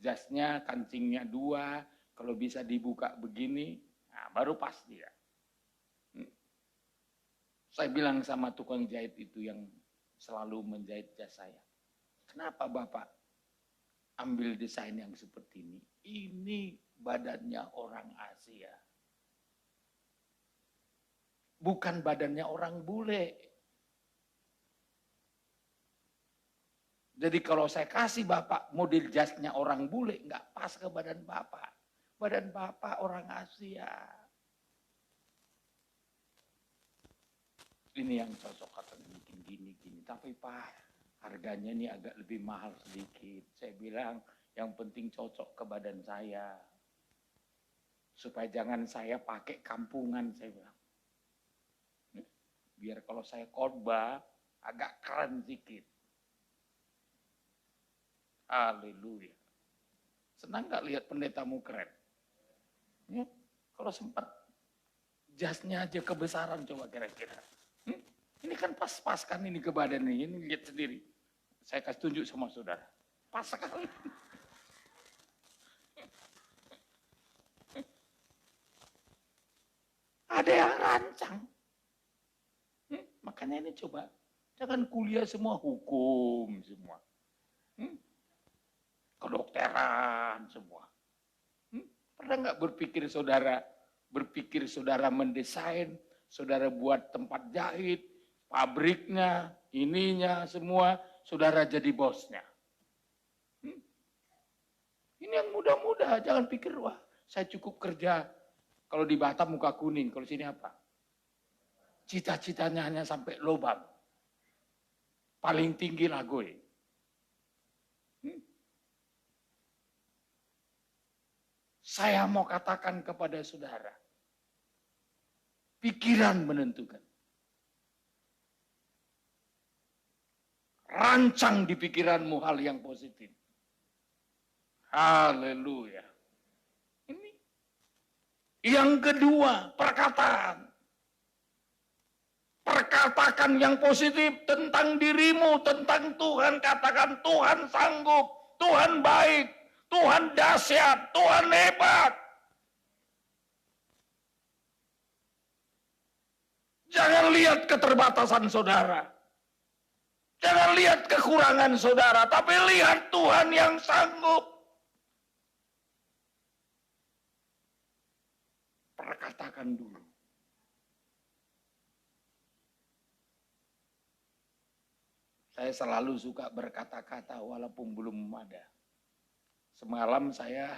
jasnya, kancingnya 2, kalau bisa dibuka begini, nah baru pas dia. Saya bilang sama tukang jahit itu yang selalu menjahit jas saya. Kenapa Bapak ambil desain yang seperti ini? Ini badannya orang Asia. Bukan badannya orang bule. Jadi kalau saya kasih Bapak model jasnya orang bule, nggak pas ke badan Bapak. Badan Bapak orang Asia. Ini yang cocok katanya bikin gini-gini. Tapi Pak, harganya ini agak lebih mahal sedikit. Saya bilang yang penting cocok ke badan saya. Supaya jangan saya pakai kampungan, saya bilang. Biar kalau saya khotbah agak keren sedikit. Haleluya. Senang gak lihat pendetamu keren? Ya, kalau sempat jasnya aja kebesaran coba kira-kira. Ini kan pas-pas kan ini ke badan ini lihat sendiri. Saya kasih tunjuk sama saudara. Pas sekali. Ada yang rancang. Makanya ini coba. Jangan kuliah semua hukum semua. Kedokteran semua. Pernah nggak berpikir saudara mendesain, saudara buat tempat jahit, pabriknya, ininya semua, saudara jadi bosnya. Ini yang mudah-mudah, jangan pikir, wah saya cukup kerja. Kalau di Batam muka kuning, kalau sini apa? Cita-citanya hanya sampai lubang. Paling tinggi Lagoy. Saya mau katakan kepada saudara, pikiran menentukan. Rancang di pikiranmu hal yang positif. Haleluya. Ini. Yang kedua, perkataan. Perkatakan yang positif tentang dirimu, tentang Tuhan. Katakan Tuhan sanggup, Tuhan baik, Tuhan dahsyat, Tuhan hebat. Jangan lihat keterbatasan saudara. Jangan lihat kekurangan saudara, tapi lihat Tuhan yang sanggup. Perkatakan dulu. Saya selalu suka berkata-kata walaupun belum ada. Semalam saya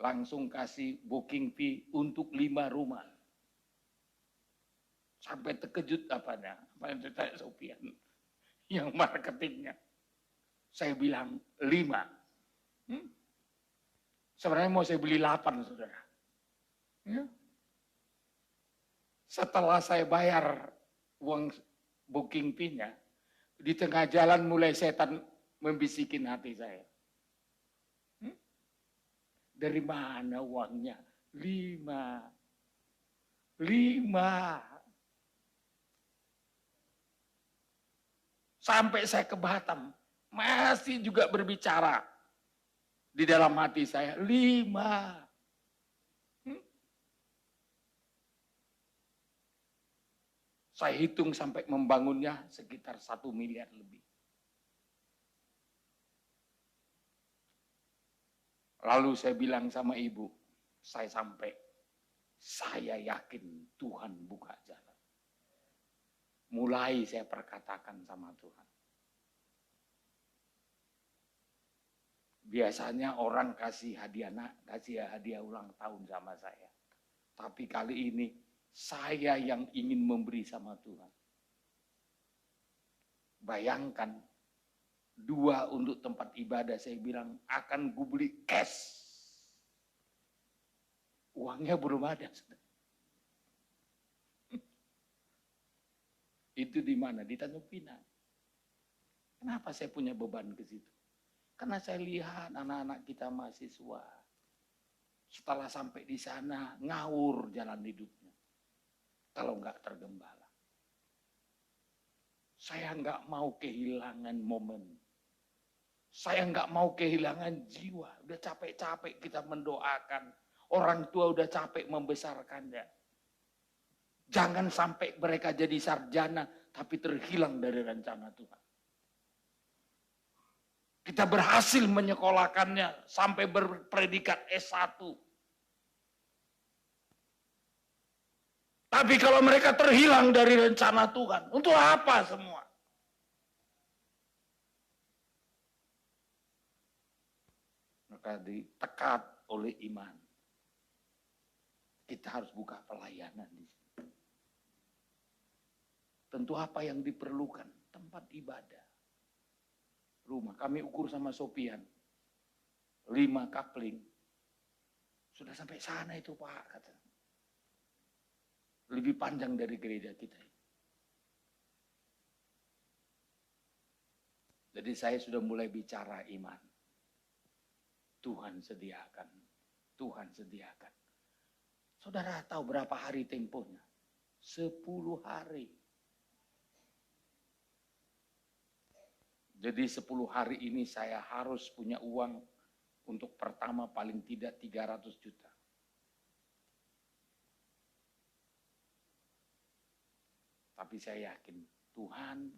langsung kasih booking fee untuk 5 rumah. Sampai terkejut apanya, apa yang ditanya Sofian, yang marketingnya. Saya bilang 5. Sebenarnya mau saya beli 8, saudara. Ya. Setelah saya bayar uang booking fee-nya, di tengah jalan mulai setan membisikin hati saya. Dari mana uangnya? 5. Sampai saya ke Batam, masih juga berbicara di dalam hati saya. 5. Saya hitung sampai membangunnya sekitar 1 miliar lebih. Lalu saya bilang sama ibu, saya yakin Tuhan buka jalan. Mulai saya perkatakan sama Tuhan. Biasanya orang kasih hadiah ulang tahun sama saya. Tapi kali ini saya yang ingin memberi sama Tuhan. Bayangkan, 2 untuk tempat ibadah saya bilang akan gue beli cash. Uangnya belum ada. Itu di mana? Di Tanjung Pinang. Kenapa saya punya beban ke situ? Karena saya lihat anak-anak kita mahasiswa. Setelah sampai di sana, ngawur jalan hidupnya. Kalau enggak tergembala. Saya enggak mau kehilangan momen. Saya enggak mau kehilangan jiwa. Udah capek-capek kita mendoakan. Orang tua udah capek membesarkannya. Jangan sampai mereka jadi sarjana, tapi terhilang dari rencana Tuhan. Kita berhasil menyekolahkannya sampai berpredikat S1. Tapi kalau mereka terhilang dari rencana Tuhan, untuk apa semua? Maka ditekat oleh iman. Kita harus buka pelayanan di sini. Tentu apa yang diperlukan? Tempat ibadah. Rumah. Kami ukur sama Sopian. 5 kapling. Sudah sampai sana itu Pak, kata. Lebih panjang dari gereja kita. Jadi saya sudah mulai bicara iman. Tuhan sediakan. Tuhan sediakan. Saudara tahu berapa hari tempohnya? 10 hari. Jadi 10 hari ini saya harus punya uang untuk pertama paling tidak 300 juta. Tapi saya yakin Tuhan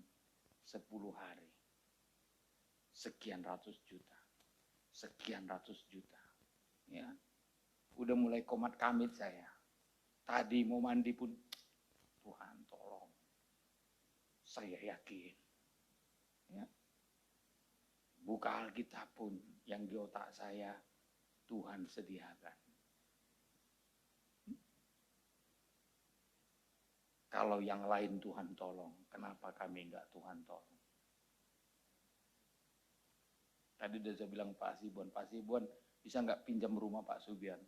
10 hari. Sekian ratus juta. Sekian ratus juta. Ya. Udah mulai komat kamit saya. Tadi mau mandi pun, Tuhan tolong. Saya yakin. Ya. Buka Alkitab pun yang di otak saya, Tuhan sediakan. Kalau yang lain Tuhan tolong, kenapa kami enggak Tuhan tolong? Tadi udah saya bilang Pak Sibuan bisa enggak pinjam rumah Pak Subian?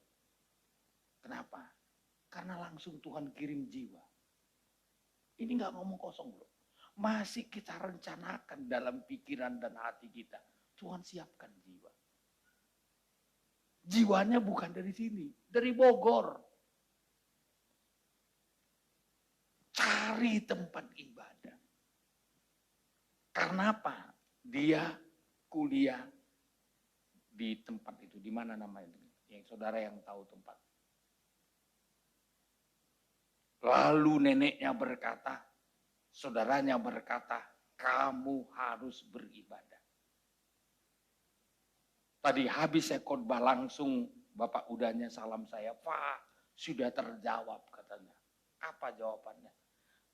Kenapa? Karena langsung Tuhan kirim jiwa. Ini enggak ngomong kosong loh. Masih kita rencanakan dalam pikiran dan hati kita. Tuhan siapkan jiwa. Jiwanya bukan dari sini, dari Bogor. Cari tempat ibadah. Karena apa? Dia kuliah di tempat itu. Di mana namanya? Yang saudara yang tahu tempat. Lalu neneknya berkata, saudaranya berkata, kamu harus beribadah. Tadi habis saya khotbah langsung Bapak udahnya salam saya, Pak sudah terjawab katanya. Apa jawabannya?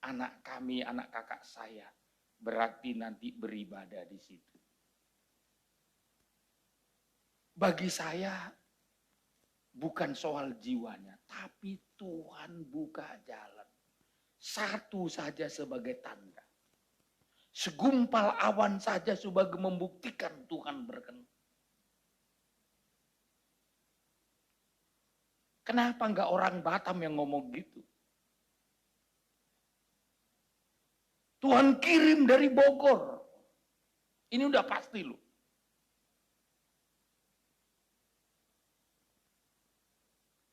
Anak kami, anak kakak saya berarti nanti beribadah di situ. Bagi saya bukan soal jiwanya, tapi Tuhan buka jalan. Satu saja sebagai tanda. Segumpal awan saja sebagai membuktikan Tuhan berkenan. Kenapa enggak orang Batam yang ngomong gitu? Tuhan kirim dari Bogor. Ini udah pasti loh.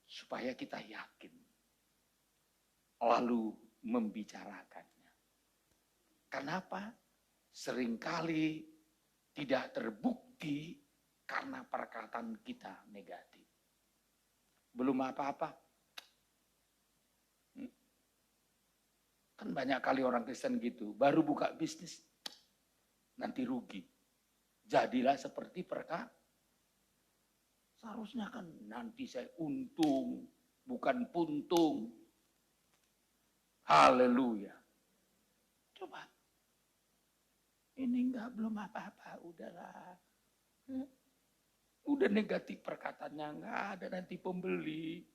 Supaya kita yakin. Lalu membicarakannya. Kenapa? Seringkali tidak terbukti karena perkataan kita negatif. Belum apa-apa. Kan banyak kali orang Kristen gitu, baru buka bisnis, nanti rugi. Jadilah seperti Seharusnya kan nanti saya untung, bukan puntung. Haleluya. Coba. Ini belum apa-apa, udahlah. Udah negatif perkataannya, nggak ada nanti pembeli.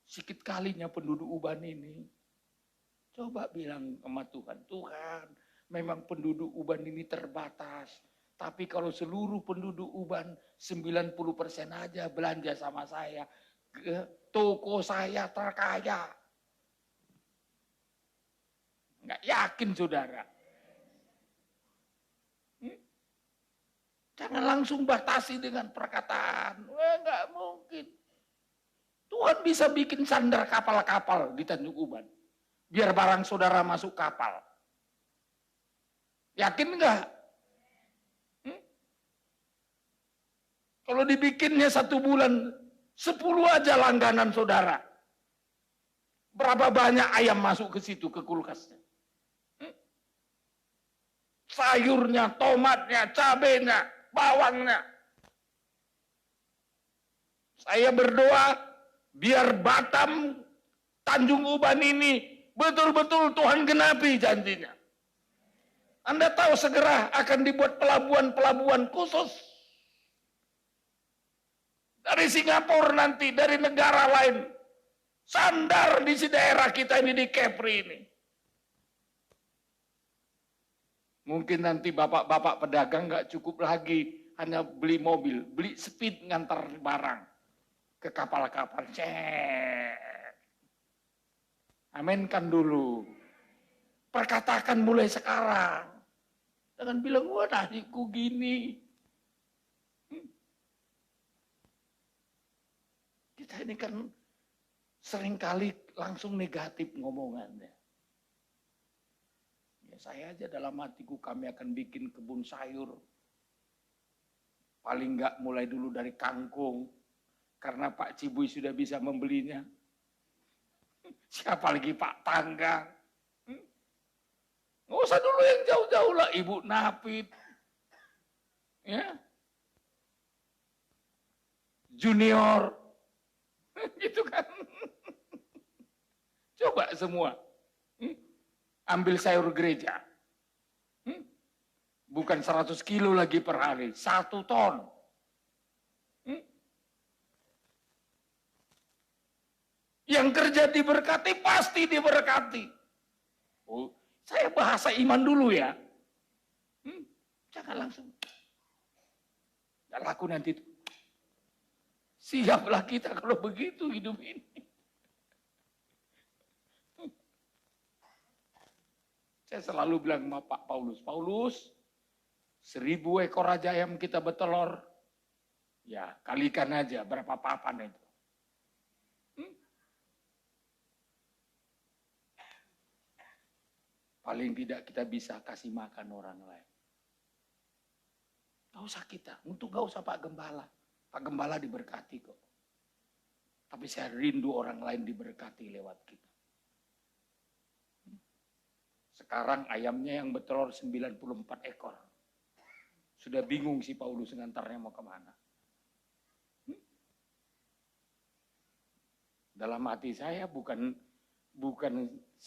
Sikit kalinya penduduk Uban ini. Coba bilang sama Tuhan, Tuhan memang penduduk Uban ini terbatas. Tapi kalau seluruh penduduk Uban 90% aja belanja sama saya. Toko saya terkaya. Nggak yakin saudara. Jangan langsung batasi dengan perkataan. Wah, nggak mungkin. Tuhan bisa bikin sandar kapal-kapal di Tanjung Uban. Biar barang saudara masuk kapal. Yakin nggak? Kalau dibikinnya 1 bulan, 10 aja langganan saudara. Berapa banyak ayam masuk ke situ, ke kulkasnya? Sayurnya, tomatnya, cabenya, bawangnya. Saya berdoa biar Batam, Tanjung Uban ini betul-betul Tuhan genapi janjinya. Anda tahu segera akan dibuat pelabuhan-pelabuhan khusus. Dari Singapura nanti, dari negara lain. Sandar di daerah kita ini, di Kepri ini. Mungkin nanti bapak-bapak pedagang nggak cukup lagi hanya beli mobil, beli speed ngantar barang ke kapal-kapal. Aminkan dulu. Perkatakan mulai sekarang. Jangan bilang, wah nasiku gini. Kita ini kan seringkali langsung negatif ngomongannya. Ya, saya aja dalam hatiku kami akan bikin kebun sayur. Paling enggak mulai dulu dari kangkung. Karena Pak Cibuy sudah bisa membelinya. Siapa lagi Pak Tanggang? Nggak usah dulu yang jauh-jauh lah. Ibu Napit. Ya. Junior. Gitu kan. Coba semua. Ambil sayur gereja. Bukan 100 kilo lagi per hari. 1 ton. Yang kerja diberkati, pasti diberkati. Oh, saya bahasa iman dulu ya. Jangan langsung. Gak laku nanti itu. Siaplah kita kalau begitu hidup ini. Saya selalu bilang sama Pak Paulus, 1000 ekor aja ayam kita betelor, ya kalikan aja berapa papan itu. Paling tidak kita bisa kasih makan orang lain. Gak usah kita, gak usah Pak Gembala. Pak Gembala diberkati kok. Tapi saya rindu orang lain diberkati lewat kita. Sekarang ayamnya yang betelor 94 ekor. Sudah bingung si Paulus ngantarnya mau kemana. Dalam hati saya bukan 100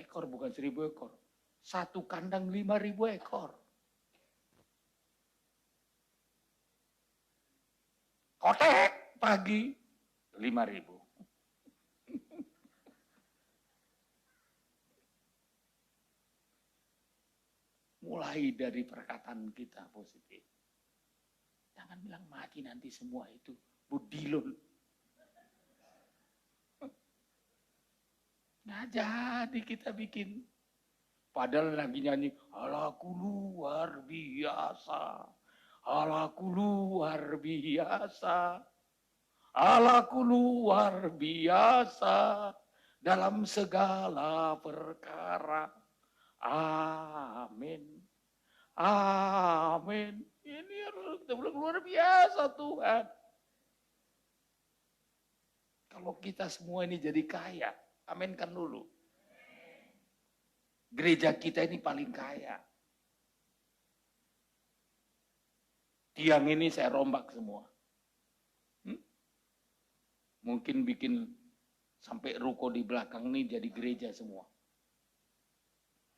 ekor, bukan 1000 ekor. 1 kandang 5000 ekor. Kotek pagi 5.000. Mulai dari perkataan kita positif. Jangan bilang mati nanti semua itu budilun. Nggak jadi kita bikin. Padahal lagi nyanyi, Allahku luar biasa. Allahku luar biasa. Allahku luar biasa dalam segala perkara. Amin. Amin. Ini harus kita bilang luar biasa Tuhan. Kalau kita semua ini jadi kaya, aminkan dulu. Gereja kita ini paling kaya. Tiang ini saya rombak semua. Mungkin bikin sampai ruko di belakang ini jadi gereja semua.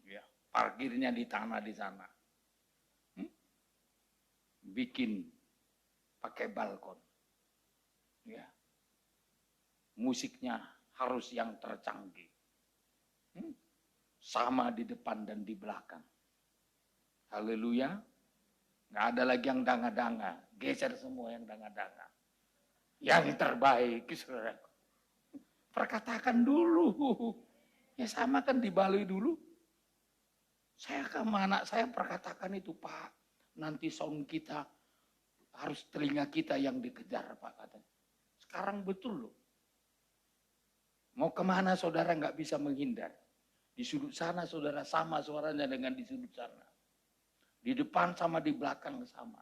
Ya, parkirnya di tanah di sana. Bikin pakai balkon. Ya. Musiknya harus yang tercanggih. Sama di depan dan di belakang. Haleluya. Nggak ada lagi yang danga-danga. Geser semua yang danga-danga. Yang terbaik, saudaraku. Perkatakan dulu. Ya sama kan di Bali dulu. Saya sama anak saya perkatakan itu, Pak. Nanti sound kita harus telinga kita yang dikejar, Pak, katanya. Sekarang betul loh. Mau kemana saudara nggak bisa menghindar. Di sudut sana saudara sama suaranya dengan di sudut sana. Di depan sama di belakang sama.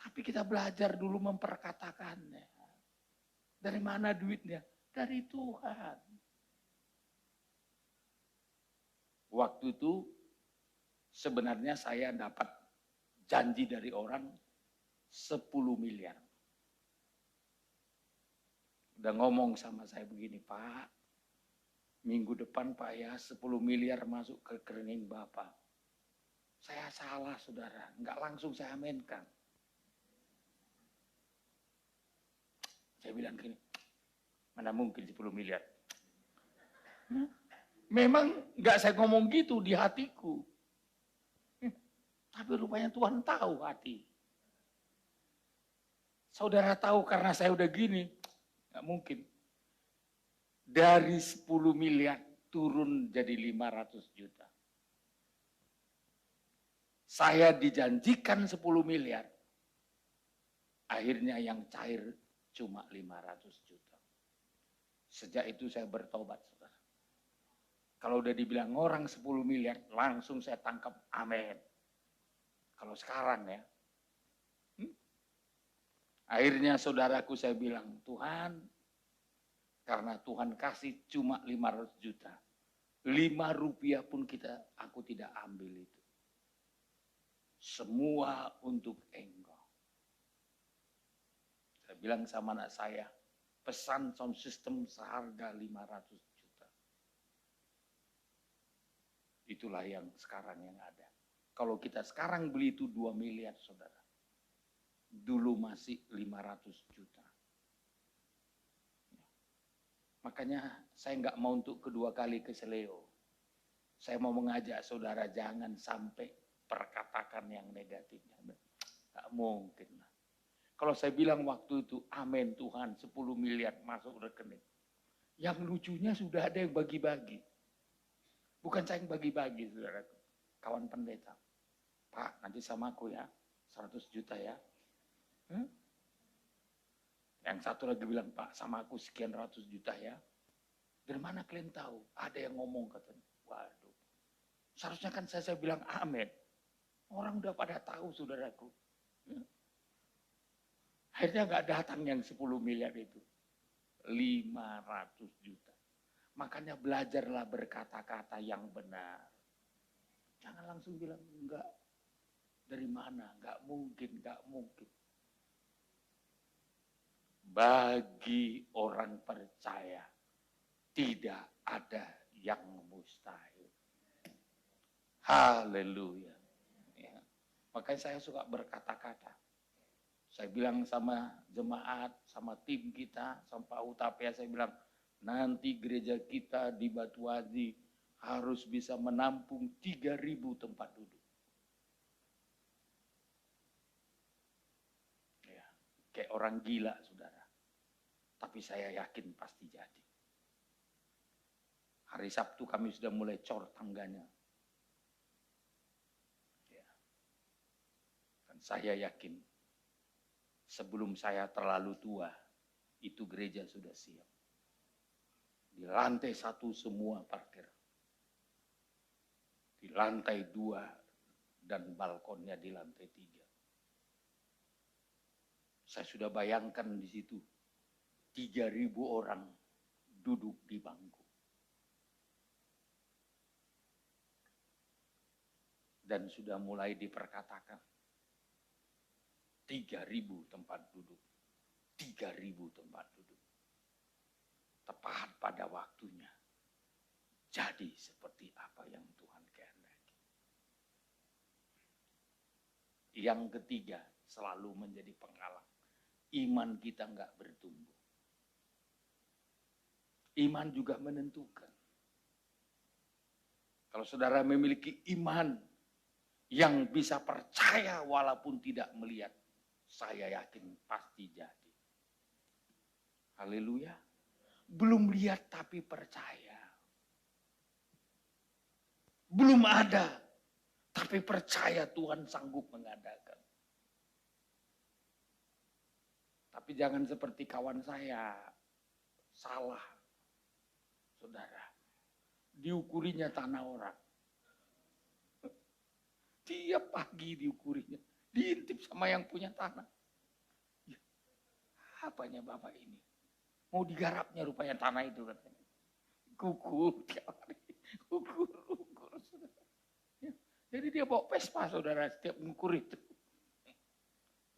Tapi kita belajar dulu memperkatakannya. Dari mana duitnya? Dari Tuhan. Waktu itu sebenarnya saya dapat janji dari orang 10 miliar. Udah ngomong sama saya begini, Pak, minggu depan Pak ya 10 miliar masuk ke rekening Bapak. Saya salah saudara, nggak langsung saya aminkan. Saya bilang gini, mana mungkin 10 miliar. Memang nggak saya ngomong gitu di hatiku. Tapi rupanya Tuhan tahu hati. Saudara tahu karena saya udah gini, nggak mungkin. Dari 10 miliar turun jadi 500 juta. Saya dijanjikan 10 miliar. Akhirnya yang cair cuma 500 juta. Sejak itu saya bertobat, saudara. Kalau udah dibilang orang 10 miliar, langsung saya tangkap, amin. Kalau sekarang ya. Akhirnya saudaraku saya bilang, Tuhan, karena Tuhan kasih cuma 500 juta. 5 rupiah pun aku tidak ambil itu. Semua untuk Engkau. Saya bilang sama anak saya, pesan sound system seharga 500 juta. Itulah yang sekarang yang ada. Kalau kita sekarang beli itu 2 miliar, saudara. Dulu masih 500 juta. Makanya saya nggak mau untuk kedua kali ke Seleo. Saya mau mengajak saudara jangan sampai perkatakan yang negatifnya. Nggak mungkin. Kalau saya bilang waktu itu, amin Tuhan 10 miliar masuk rekening. Yang lucunya sudah ada yang bagi-bagi. Bukan saya yang bagi-bagi, saudara. Kawan pendeta. Pak, nanti sama aku ya, 100 juta ya. Yang satu lagi bilang, Pak, sama aku sekian ratus juta ya. Dari mana kalian tahu? Ada yang ngomong katanya. Waduh. Seharusnya kan saya bilang amin. Orang udah pada tahu, saudaraku. Akhirnya nggak datang yang 10 miliar itu. 500 juta. Makanya belajarlah berkata-kata yang benar. Jangan langsung bilang enggak. Dari mana? Enggak mungkin, enggak mungkin. Bagi orang percaya, tidak ada yang mustahil. Haleluya. Ya. Makanya saya suka berkata-kata. Saya bilang sama jemaat, sama tim kita, sama Pak Utapia, saya bilang, nanti gereja kita di Batuaji harus bisa menampung 3.000 tempat duduk. Ya, kayak orang gila, saudara. Tapi saya yakin pasti jadi. Hari Sabtu kami sudah mulai cor tangganya. Ya. Dan saya yakin, sebelum saya terlalu tua, itu gereja sudah siap. Di lantai 1 semua parkir. Di lantai 2 dan balkonnya di lantai 3. Saya sudah bayangkan di situ 3.000 orang duduk di bangku. Dan sudah mulai diperkatakan 3.000 tempat duduk. 3.000 tempat duduk. Tepat pada waktunya. Jadi seperti apa yang Tuhan kehendaki. Yang ketiga, selalu menjadi penghalang. Iman kita enggak bertumbuh. Iman juga menentukan. Kalau saudara memiliki iman yang bisa percaya walaupun tidak melihat, saya yakin pasti jadi. Haleluya. Belum lihat tapi percaya. Belum ada tapi percaya Tuhan sanggup mengadakan. Tapi jangan seperti kawan saya. Salah. Saudara. Diukurinya tanah orang. Tiap pagi diukurinya. Diintip sama yang punya tanah. Ya, apanya Bapak ini? Mau digarapnya rupanya tanah itu katanya. Kukur tiap hari. Ukur. Ya, jadi dia bawa Vespa saudara setiap mengukur itu.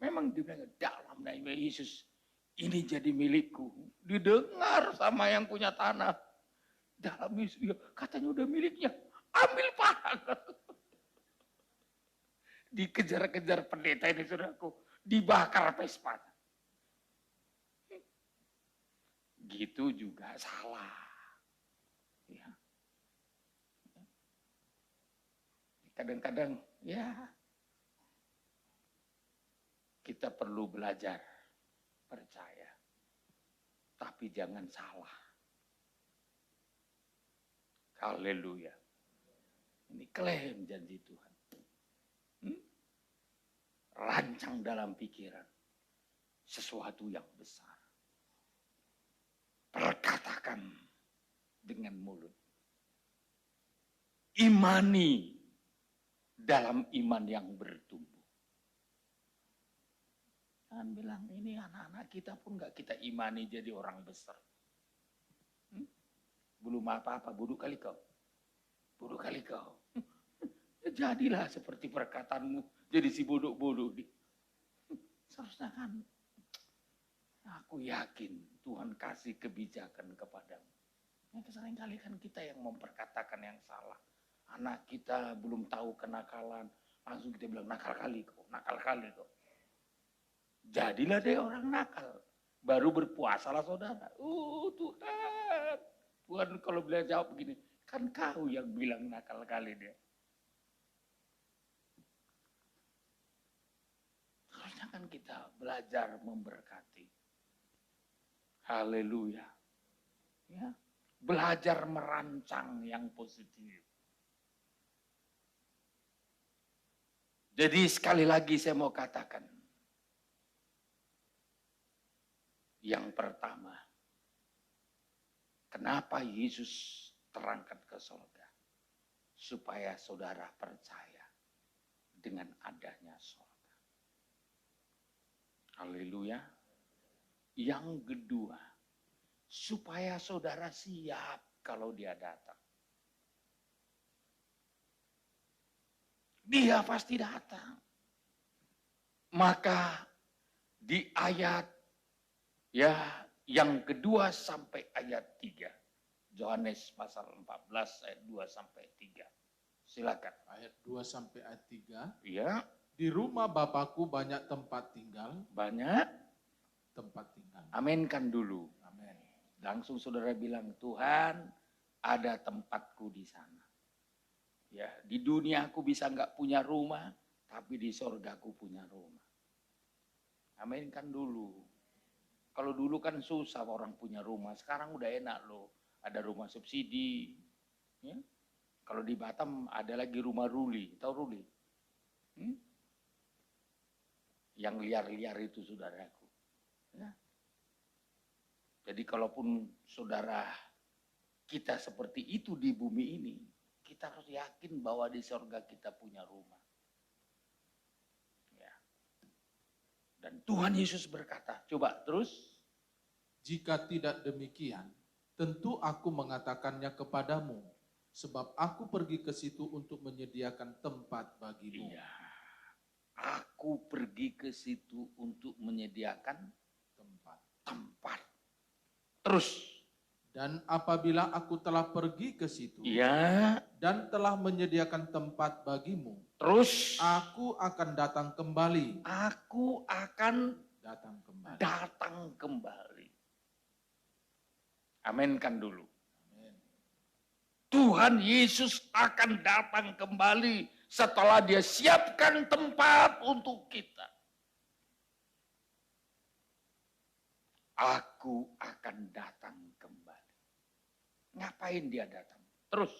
Memang dia bilang dalam nama Yesus ini jadi milikku. Didengar sama yang punya tanah. Dalam Yesus ya, katanya udah miliknya. Ambil Pak. Dikejar-kejar pendeta ini saudaraku. Dibakar Vespa. Gitu juga salah. Ya. Kadang-kadang ya kita perlu belajar percaya. Tapi jangan salah. Haleluya. Ini klaim janji Tuhan. Rancang dalam pikiran. Sesuatu yang besar. Perkatakan dengan mulut. Imani dalam iman yang bertumbuh. Jangan bilang ini anak-anak kita pun gak kita imani jadi orang besar. Belum apa-apa, bodoh kali kau. Bodoh kali kau. Jadilah seperti perkataanmu, jadi si bodoh-bodoh. Seharusnya kan, aku yakin Tuhan kasih kebijakan kepadamu. Seringkali kan kita yang memperkatakan yang salah. Anak kita belum tahu kenakalan, langsung kita bilang nakal kali kau, nakal kali kau. Jadilah dia orang nakal. Baru berpuasalah saudara. Tuhan. Tuhan kalau beliau jawab begini, kan kau yang bilang nakal kali dia. Harusnya kan kita belajar memberkati. Haleluya. Ya, belajar merancang yang positif. Jadi sekali lagi saya mau katakan. Yang pertama, kenapa Yesus terangkat ke surga? Supaya saudara percaya dengan adanya surga. Haleluya. Yang kedua, supaya saudara siap kalau dia datang. Dia pasti datang. Maka di ayat yang kedua sampai ayat 3. Yohanes pasal 14 ayat 2 sampai 3. Silakan. Ayat 2 sampai ayat 3. Iya. Di rumah Bapakku banyak tempat tinggal. Banyak tempat tinggal. Aminkan dulu. Amin. Langsung saudara bilang, Tuhan ada tempatku di sana. Ya, di dunia aku bisa nggak punya rumah, tapi di sorga aku punya rumah. Aminkan dulu. Kalau dulu kan susah orang punya rumah, sekarang udah enak loh. Ada rumah subsidi. Ya. Kalau di Batam ada lagi rumah Ruli, tahu Ruli? Yang liar-liar itu saudaraku. Ya. Jadi kalaupun saudara kita seperti itu di bumi ini, kita harus yakin bahwa di surga kita punya rumah. Ya. Dan Tuhan Yesus berkata, coba terus. Jika tidak demikian, tentu aku mengatakannya kepadamu, sebab aku pergi ke situ untuk menyediakan tempat bagimu. Iya. Aku pergi ke situ untuk menyediakan tempat. Terus. Dan apabila aku telah pergi ke situ Ya. dan telah menyediakan tempat bagimu, Terus. aku akan datang kembali. Aku akan Datang kembali. datang kembali. Aminkan dulu. Amin. Tuhan Yesus akan datang kembali setelah Dia siapkan tempat untuk kita. Aku akan datang kembali. Ngapain Dia datang? Terus.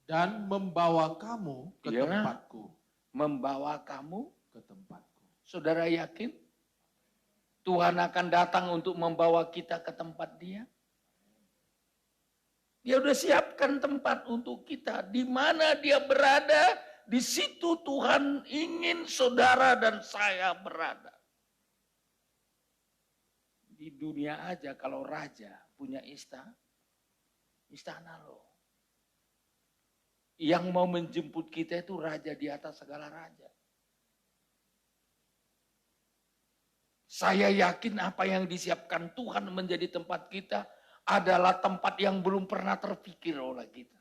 Dan membawa kamu ke Ya. tempatku. Membawa kamu Ke tempatku. Saudara yakin Tuhan akan datang untuk membawa kita ke tempat Dia? Dia udah siapkan tempat untuk kita. Di mana Dia berada, di situ Tuhan ingin saudara dan saya berada. Di dunia aja kalau raja punya istana loh. Yang mau menjemput kita itu raja di atas segala raja. Saya yakin apa yang disiapkan Tuhan menjadi tempat kita adalah tempat yang belum pernah terpikir oleh kita.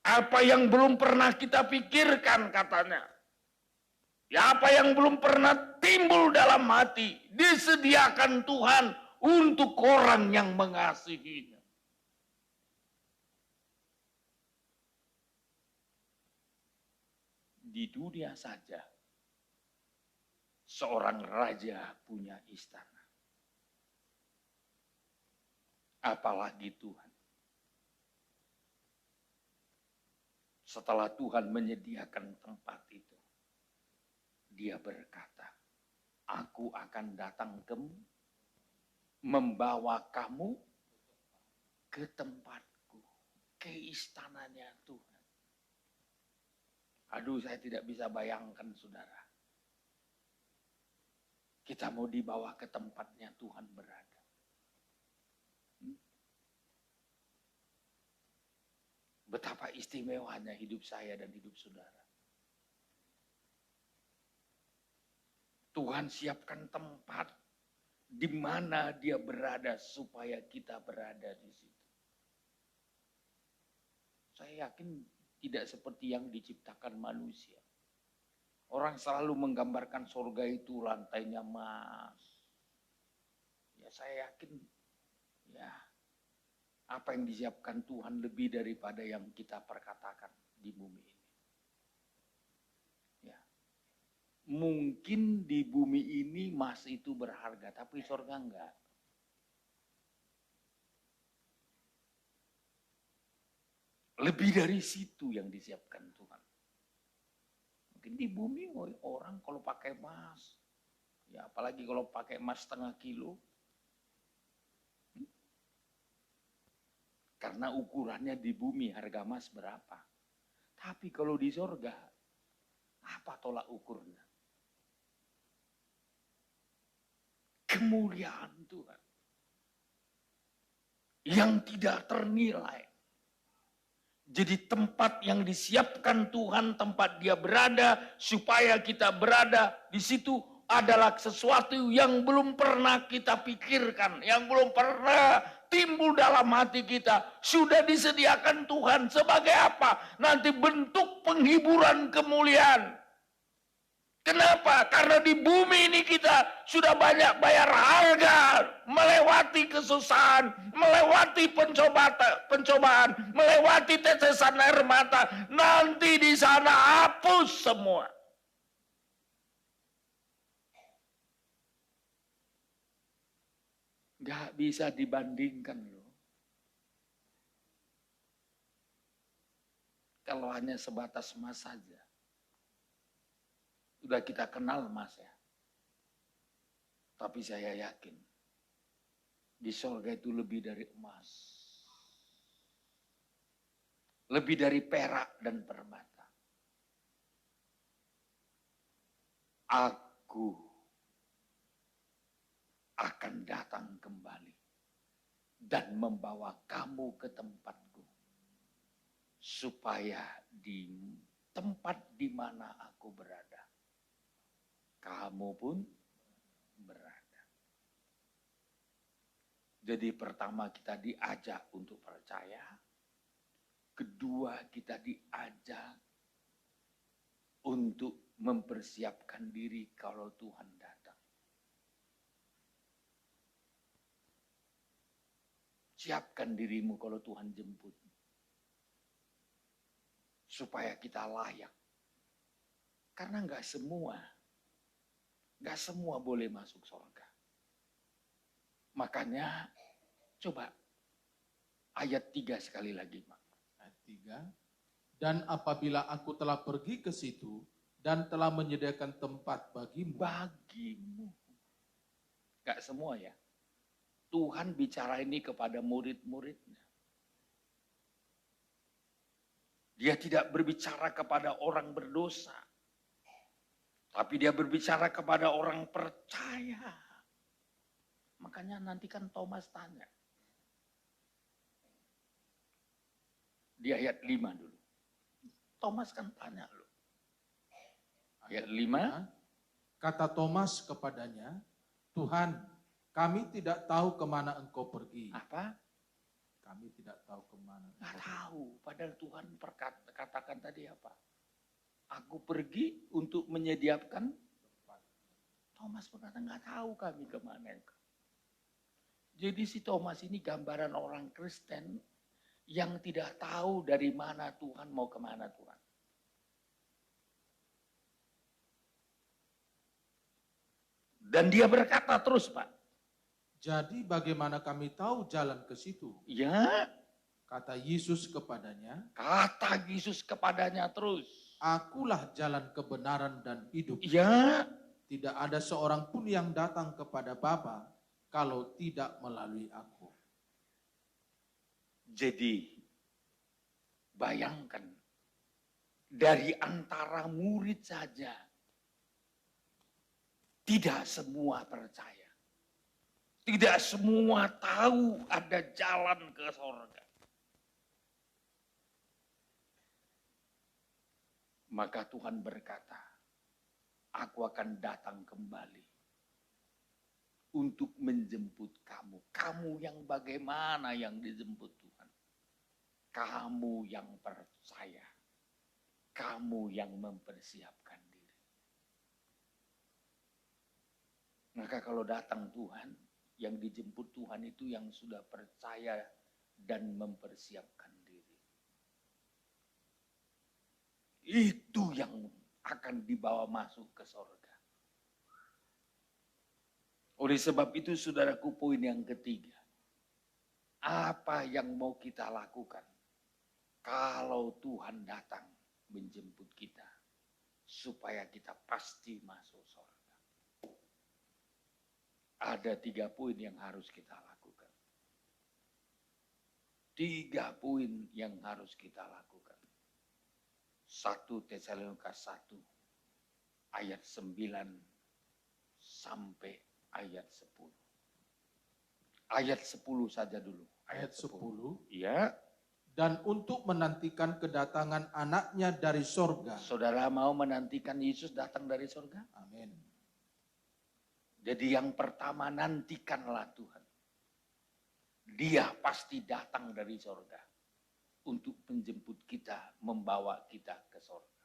Apa yang belum pernah kita pikirkan katanya. Ya, apa yang belum pernah timbul dalam hati disediakan Tuhan untuk orang yang mengasihinya. Di dunia saja seorang raja punya istana. Apalagi Tuhan. Setelah Tuhan menyediakan tempat itu, Dia berkata, aku akan datang membawa kamu ke tempatku, ke istananya Tuhan. Aduh, saya tidak bisa bayangkan, saudara. Kita mau dibawa ke tempatnya Tuhan berada. Betapa istimewanya hidup saya dan hidup saudara. Tuhan siapkan tempat di mana Dia berada supaya kita berada di situ. Saya yakin tidak seperti yang diciptakan manusia. Orang selalu menggambarkan surga itu lantainya emas. Ya, saya yakin ya apa yang disiapkan Tuhan lebih daripada yang kita perkatakan di bumi ini. Ya. Mungkin di bumi ini emas itu berharga, tapi surga enggak. Lebih dari situ yang disiapkan Tuhan. Mungkin di bumi orang kalau pakai emas, ya apalagi kalau pakai emas setengah kilo, karena ukurannya di bumi harga emas berapa. Tapi kalau di surga, apa tolak ukurnya? Kemuliaan Tuhan yang tidak ternilai. Jadi tempat yang disiapkan Tuhan, tempat Dia berada supaya kita berada di situ adalah sesuatu yang belum pernah kita pikirkan, yang belum pernah timbul dalam hati kita. Sudah disediakan Tuhan sebagai apa? Nanti bentuk penghiburan kemuliaan. Kenapa? Karena di bumi ini kita sudah banyak bayar harga, melewati kesusahan, melewati pencobaan, melewati tetesan air mata. Nanti di sana hapus semua. Gak bisa dibandingkan loh. Kalau hanya sebatas emas saja. Sudah kita kenal emas ya. Tapi saya yakin di surga itu lebih dari emas. Lebih dari perak dan permata. Aku akan datang kembali dan membawa kamu ke tempatku. Supaya di tempat di mana aku berada, kamu pun berada. Jadi pertama kita diajak untuk percaya. Kedua kita diajak untuk mempersiapkan diri kalau Tuhan datang. Siapkan dirimu kalau Tuhan jemput. Supaya kita layak. Karena enggak semua boleh masuk surga. Makanya coba ayat 3 sekali lagi, Pak. Ayat 3. Dan apabila aku telah pergi ke situ dan telah menyediakan tempat bagimu. Enggak semua ya. Tuhan bicara ini kepada murid-muridnya. Dia tidak berbicara kepada orang berdosa. Tapi dia berbicara kepada orang percaya. Makanya nanti kan Thomas tanya. Di ayat 5 dulu. Thomas kan tanya loh. Ayat 5. Kata Thomas kepadanya, Tuhan, kami tidak tahu kemana engkau pergi. Apa? Kami tidak tahu kemana. Nggak tahu. Padahal Tuhan katakan tadi apa? Aku pergi untuk menyediakan tempat. Thomas berkata nggak tahu kami kemana. Jadi si Thomas ini gambaran orang Kristen yang tidak tahu dari mana Tuhan mau kemana Tuhan. Dan dia berkata terus, Pak. Jadi bagaimana kami tahu jalan ke situ? Ya. Kata Yesus kepadanya. Kata Yesus kepadanya terus. Akulah jalan kebenaran dan hidup. Ya. Tidak ada seorang pun yang datang kepada Bapa kalau tidak melalui aku. Jadi bayangkan dari antara murid saja tidak semua percaya. Tidak semua tahu ada jalan ke surga. Maka Tuhan berkata, aku akan datang kembali untuk menjemput kamu. Kamu yang bagaimana yang dijemput Tuhan? Kamu yang percaya. Kamu yang mempersiapkan diri. Maka kalau datang Tuhan, yang dijemput Tuhan itu yang sudah percaya dan mempersiapkan diri. Itu yang akan dibawa masuk ke surga. Oleh sebab itu saudaraku, poin yang ketiga. Apa yang mau kita lakukan kalau Tuhan datang menjemput kita supaya kita pasti masuk surga? Ada 3 poin yang harus kita lakukan. 3 poin yang harus kita lakukan. 1 Tesalonika 1 ayat 9 sampai ayat 10. Ayat 10 saja dulu. Ayat 10. Ya. Dan untuk menantikan kedatangan anaknya dari sorga. Saudara mau menantikan Yesus datang dari sorga? Amin. Jadi yang pertama, nantikanlah Tuhan. Dia pasti datang dari sorga untuk menjemput kita, membawa kita ke sorga.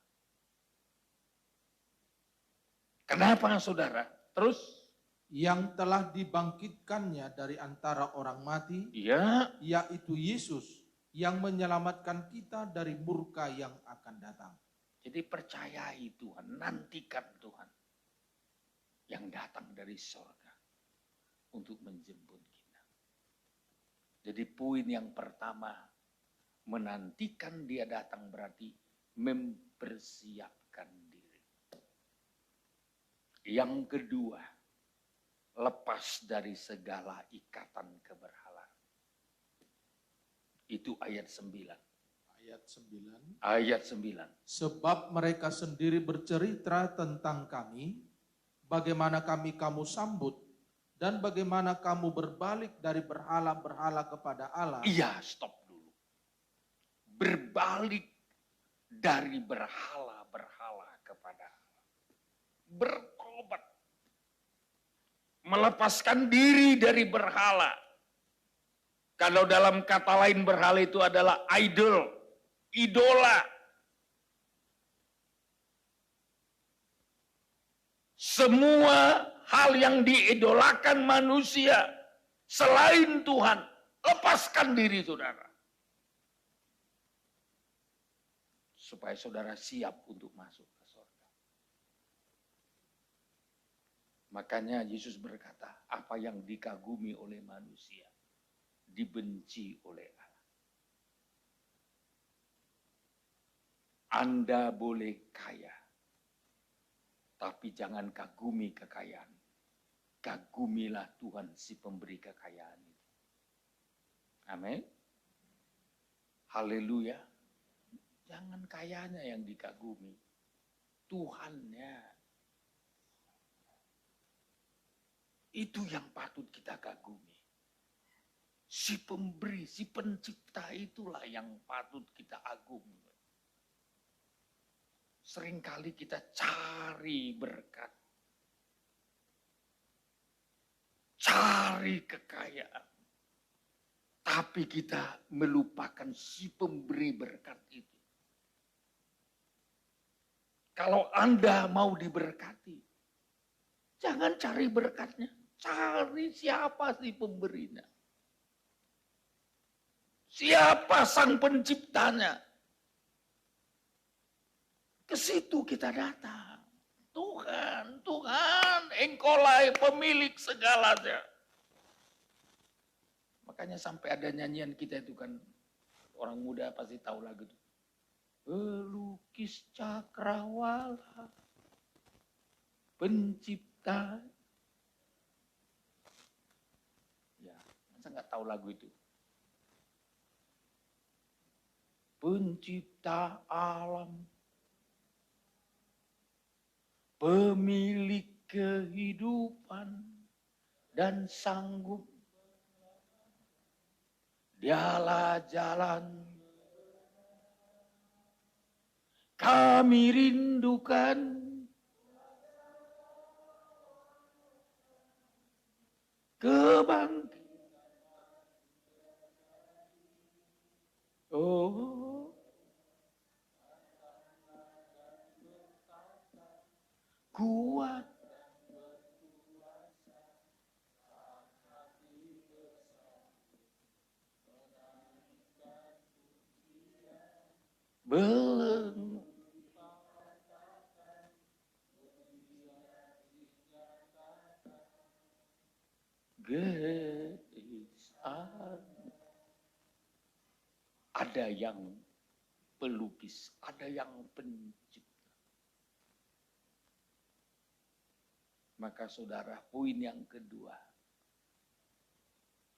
Kenapa saudara? Terus? Yang telah dibangkitkannya dari antara orang mati, ya, yaitu Yesus yang menyelamatkan kita dari murka yang akan datang. Jadi percayai Tuhan, nantikan Tuhan yang datang dari sorga untuk menjemput kita. Jadi poin yang pertama, menantikan dia datang berarti mempersiapkan diri. Yang kedua, lepas dari segala ikatan keberhalaan. Itu ayat 9. Ayat 9. Sebab mereka sendiri bercerita tentang kami, bagaimana kamu sambut, dan bagaimana kamu berbalik dari berhala-berhala kepada Allah. Iya, stop dulu. Berbalik dari berhala-berhala kepada Allah. Bertobat melepaskan diri dari berhala. Kalau dalam kata lain berhala itu adalah idol, idola. Semua hal yang diidolakan manusia selain Tuhan, lepaskan diri saudara. Supaya saudara siap untuk masuk ke surga. Makanya Yesus berkata, apa yang dikagumi oleh manusia, dibenci oleh Allah. Anda boleh kaya, tapi jangan kagumi kekayaan. Kagumilah Tuhan si pemberi kekayaan itu. Amin. Haleluya. Jangan kayanya yang dikagumi. Tuhannya. Itu yang patut kita kagumi. Si pemberi, si pencipta itulah yang patut kita agumi. Seringkali kita cari berkat. Cari kekayaan. Tapi kita melupakan si pemberi berkat itu. Kalau Anda mau diberkati, jangan cari berkatnya. Cari siapa si pemberinya. Siapa sang penciptanya. Ke situ kita datang. Tuhan, Tuhan, Engkaulah pemilik segalanya. Makanya sampai ada nyanyian kita itu kan, orang muda pasti tahu lagu itu. Pelukis cakrawala, pencipta. Ya, masa nggak tahu lagu itu? Pencipta alam, pemilik kehidupan, dan sanggup. Dialah jalan kami rindukan, kebangkitan. Oh, kuat. Belum. Gadis ada yang pelukis, ada yang pencipta. Maka saudara, poin yang kedua,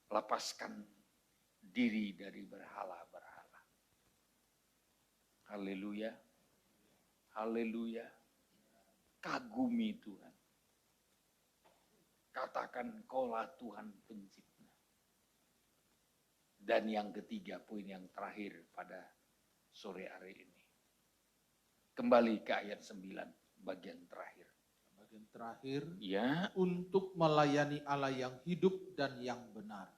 lepaskan diri dari berhala-berhala. Haleluya. Haleluya. Kagumi Tuhan. Katakan kaulah Tuhan pencipta. Dan yang ketiga, poin yang terakhir pada sore hari ini. Kembali ke ayat 9, bagian terakhir. Bagian terakhir, Ya, untuk melayani Allah yang hidup dan yang benar.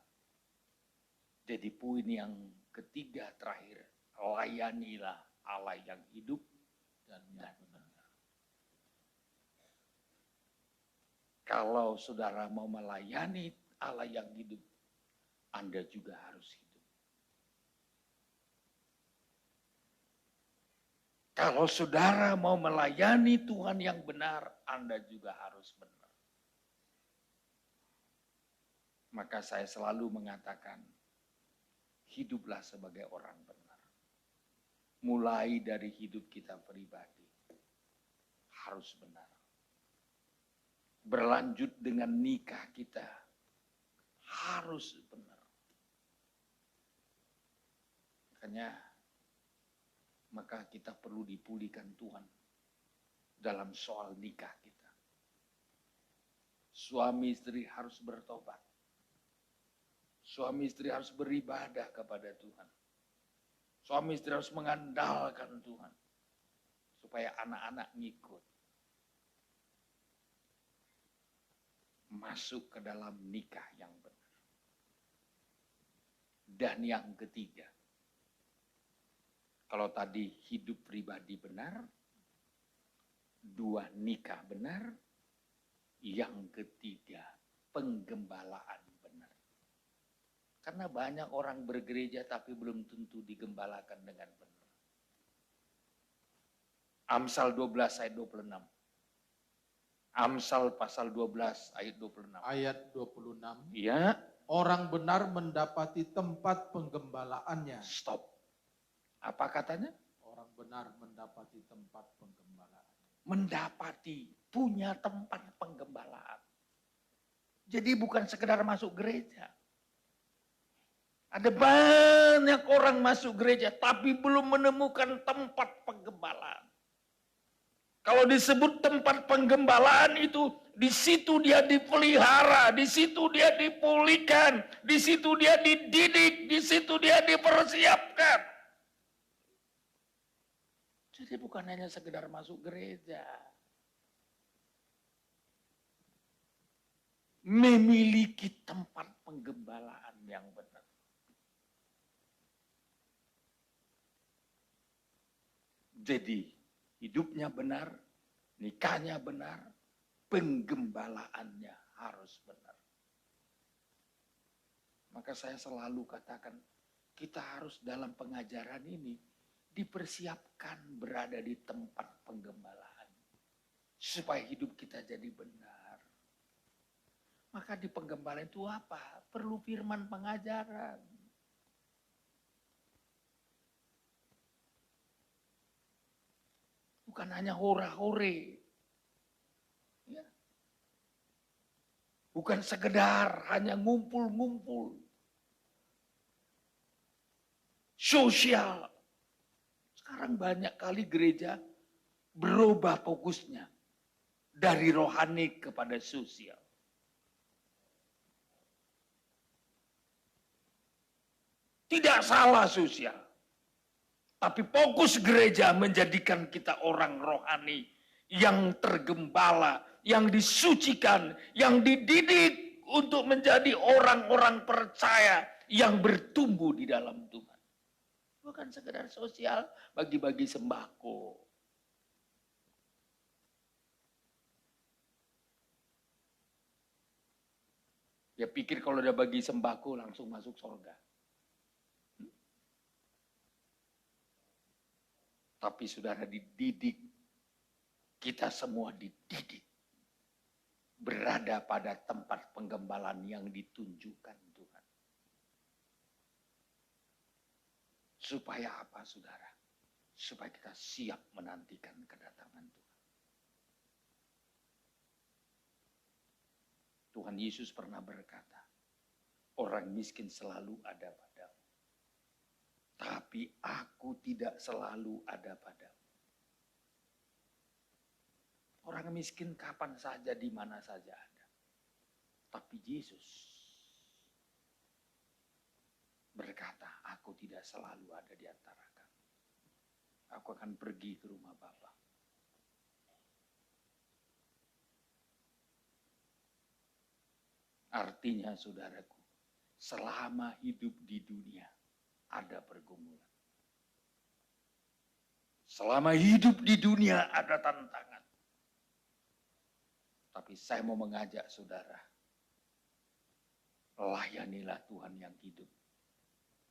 jadi poin yang ketiga terakhir, layanilah Allah yang hidup Dan yang benar. Kalau saudara mau melayani Allah yang hidup, Anda juga harus hidup. Kalau saudara mau melayani Tuhan yang benar, Anda juga harus benar. Maka saya selalu mengatakan, hiduplah sebagai orang benar. Mulai dari hidup kita pribadi, harus benar. Berlanjut dengan nikah kita, harus benar. Makanya, maka kita perlu dipulihkan Tuhan dalam soal nikah kita. Suami istri harus bertobat. Suami istri harus beribadah kepada Tuhan. Suami istri harus mengandalkan Tuhan. Supaya anak-anak ngikut. masuk ke dalam nikah yang benar. Dan yang ketiga, kalau tadi hidup pribadi benar, 2 nikah benar, yang ketiga penggembalaan benar. Karena banyak orang bergereja tapi belum tentu digembalakan dengan benar. Amsal 12 ayat 26. Amsal pasal 12 ayat 26. Ayat 26. Ya, Orang benar mendapati tempat penggembalaannya. stop. Apa katanya? Orang benar mendapati tempat penggembalaan. Mendapati, punya tempat penggembalaan. Jadi bukan sekedar masuk gereja. Ada banyak orang masuk gereja tapi belum menemukan tempat penggembalaan. Kalau disebut tempat penggembalaan itu, di situ dia dipelihara, di situ dia dipulihkan, di situ dia dididik, di situ dia dipersiapkan. Jadi bukan hanya sekedar masuk gereja. Memiliki tempat penggembalaan yang benar. Jadi hidupnya benar, nikahnya benar, penggembalaannya harus benar. Maka saya selalu katakan, kita harus dalam pengajaran ini dipersiapkan berada di tempat penggembalaan. Supaya hidup kita jadi benar. Maka di penggembalaan itu apa? Perlu firman pengajaran. Bukan hanya hora-hore. Ya. Bukan sekedar hanya ngumpul-ngumpul. Sosial. Sekarang banyak kali gereja berubah fokusnya. Dari rohani kepada sosial. Tidak salah sosial. Tapi fokus gereja menjadikan kita orang rohani yang tergembala, yang disucikan, yang dididik untuk menjadi orang-orang percaya yang bertumbuh di dalam Tuhan. Bukan sekedar sosial, bagi-bagi sembako. Ya pikir kalau udah bagi sembako langsung masuk surga. Tapi saudara dididik, kita semua dididik. Berada pada tempat penggembalaan yang ditunjukkan Tuhan. Supaya apa saudara? Supaya kita siap menantikan kedatangan Tuhan. Tuhan Yesus pernah berkata, orang miskin selalu ada padamu. Tapi aku tidak selalu ada padamu. Orang miskin kapan saja, di mana saja ada. Tapi Yesus berkata, aku tidak selalu ada di antara kamu. Aku akan pergi ke rumah Bapa. Artinya saudaraku, selama hidup di dunia, ada pergumulan. Selama hidup di dunia ada tantangan. Tapi saya mau mengajak saudara, layanilah Tuhan yang hidup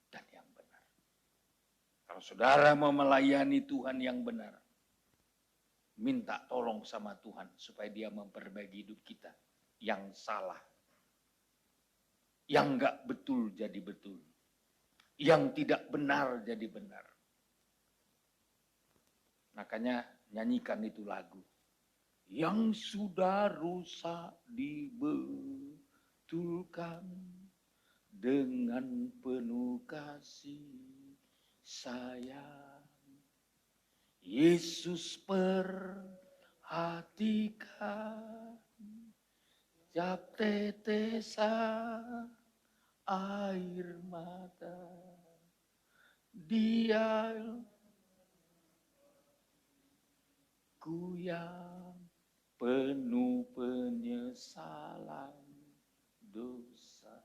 dan yang benar. Kalau saudara mau melayani Tuhan yang benar, minta tolong sama Tuhan supaya dia memperbaiki hidup kita yang salah. Yang enggak betul jadi betul. Yang tidak benar jadi benar. Makanya nyanyikan itu lagu. Yang sudah rusak dibetulkan dengan penuh kasih sayang. Yesus perhatikan setiap tetesan air mata. Dia ku yang penuh penyesalan dosa.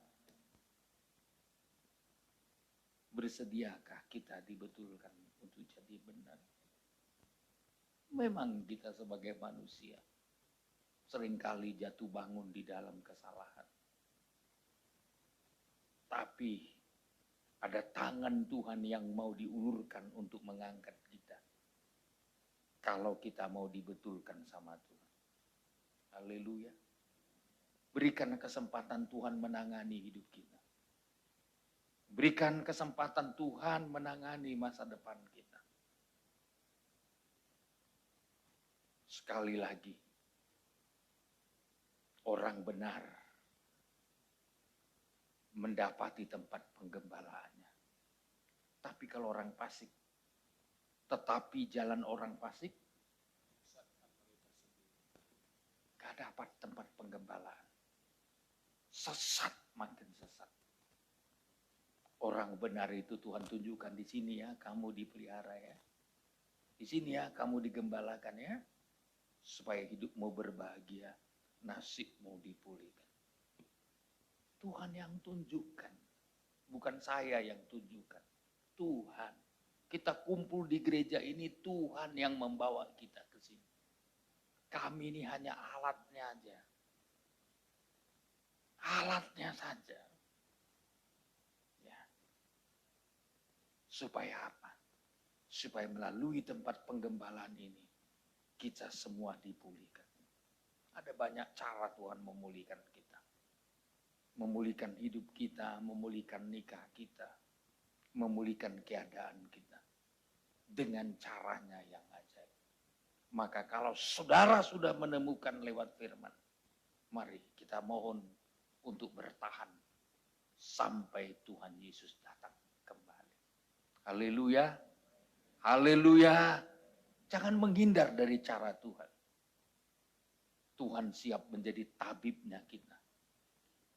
Bersediakah kita dibetulkan untuk jadi benar? Memang kita sebagai manusia seringkali jatuh bangun di dalam kesalahan. Tapi ada tangan Tuhan yang mau diulurkan untuk mengangkat kita. Kalau kita mau dibetulkan sama Tuhan. Haleluya. Berikan kesempatan Tuhan menangani hidup kita. Berikan kesempatan Tuhan menangani masa depan kita. Sekali lagi, orang benar mendapati tempat penggembalaannya. Tapi kalau orang fasik, tetapi jalan orang fasik, gak dapat tempat penggembalaan. Sesat, makin sesat. Orang benar itu Tuhan tunjukkan di sini ya, kamu dipelihara ya. Di sini ya, kamu digembalakan ya. Supaya hidupmu berbahagia, nasibmu dipulihkan. Tuhan yang tunjukkan, bukan saya yang tunjukkan. Tuhan, kita kumpul di gereja ini, Tuhan yang membawa kita ke sini. Kami ini hanya alatnya aja. Alatnya saja. Ya. Supaya apa? Supaya melalui tempat penggembalaan ini, kita semua dipulihkan. Ada banyak cara Tuhan memulihkan kita. Memulihkan hidup kita, memulihkan nikah kita, memulihkan keadaan kita. Dengan caranya yang ajaib. Maka kalau saudara sudah menemukan lewat firman, mari kita mohon untuk bertahan sampai Tuhan Yesus datang kembali. Haleluya. Haleluya. Jangan menghindar dari cara Tuhan. Tuhan siap menjadi tabibnya kita.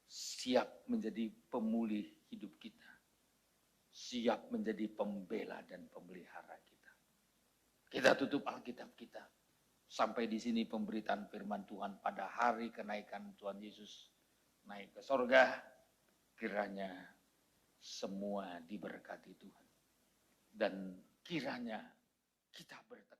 Siap menjadi pemulih hidup kita. Siap menjadi pembela dan pemelihara kita. Kita tutup Alkitab kita. Sampai di sini pemberitaan firman Tuhan pada hari kenaikan Tuhan Yesus naik ke sorga. Kiranya semua diberkati Tuhan. Dan kiranya kita bertekad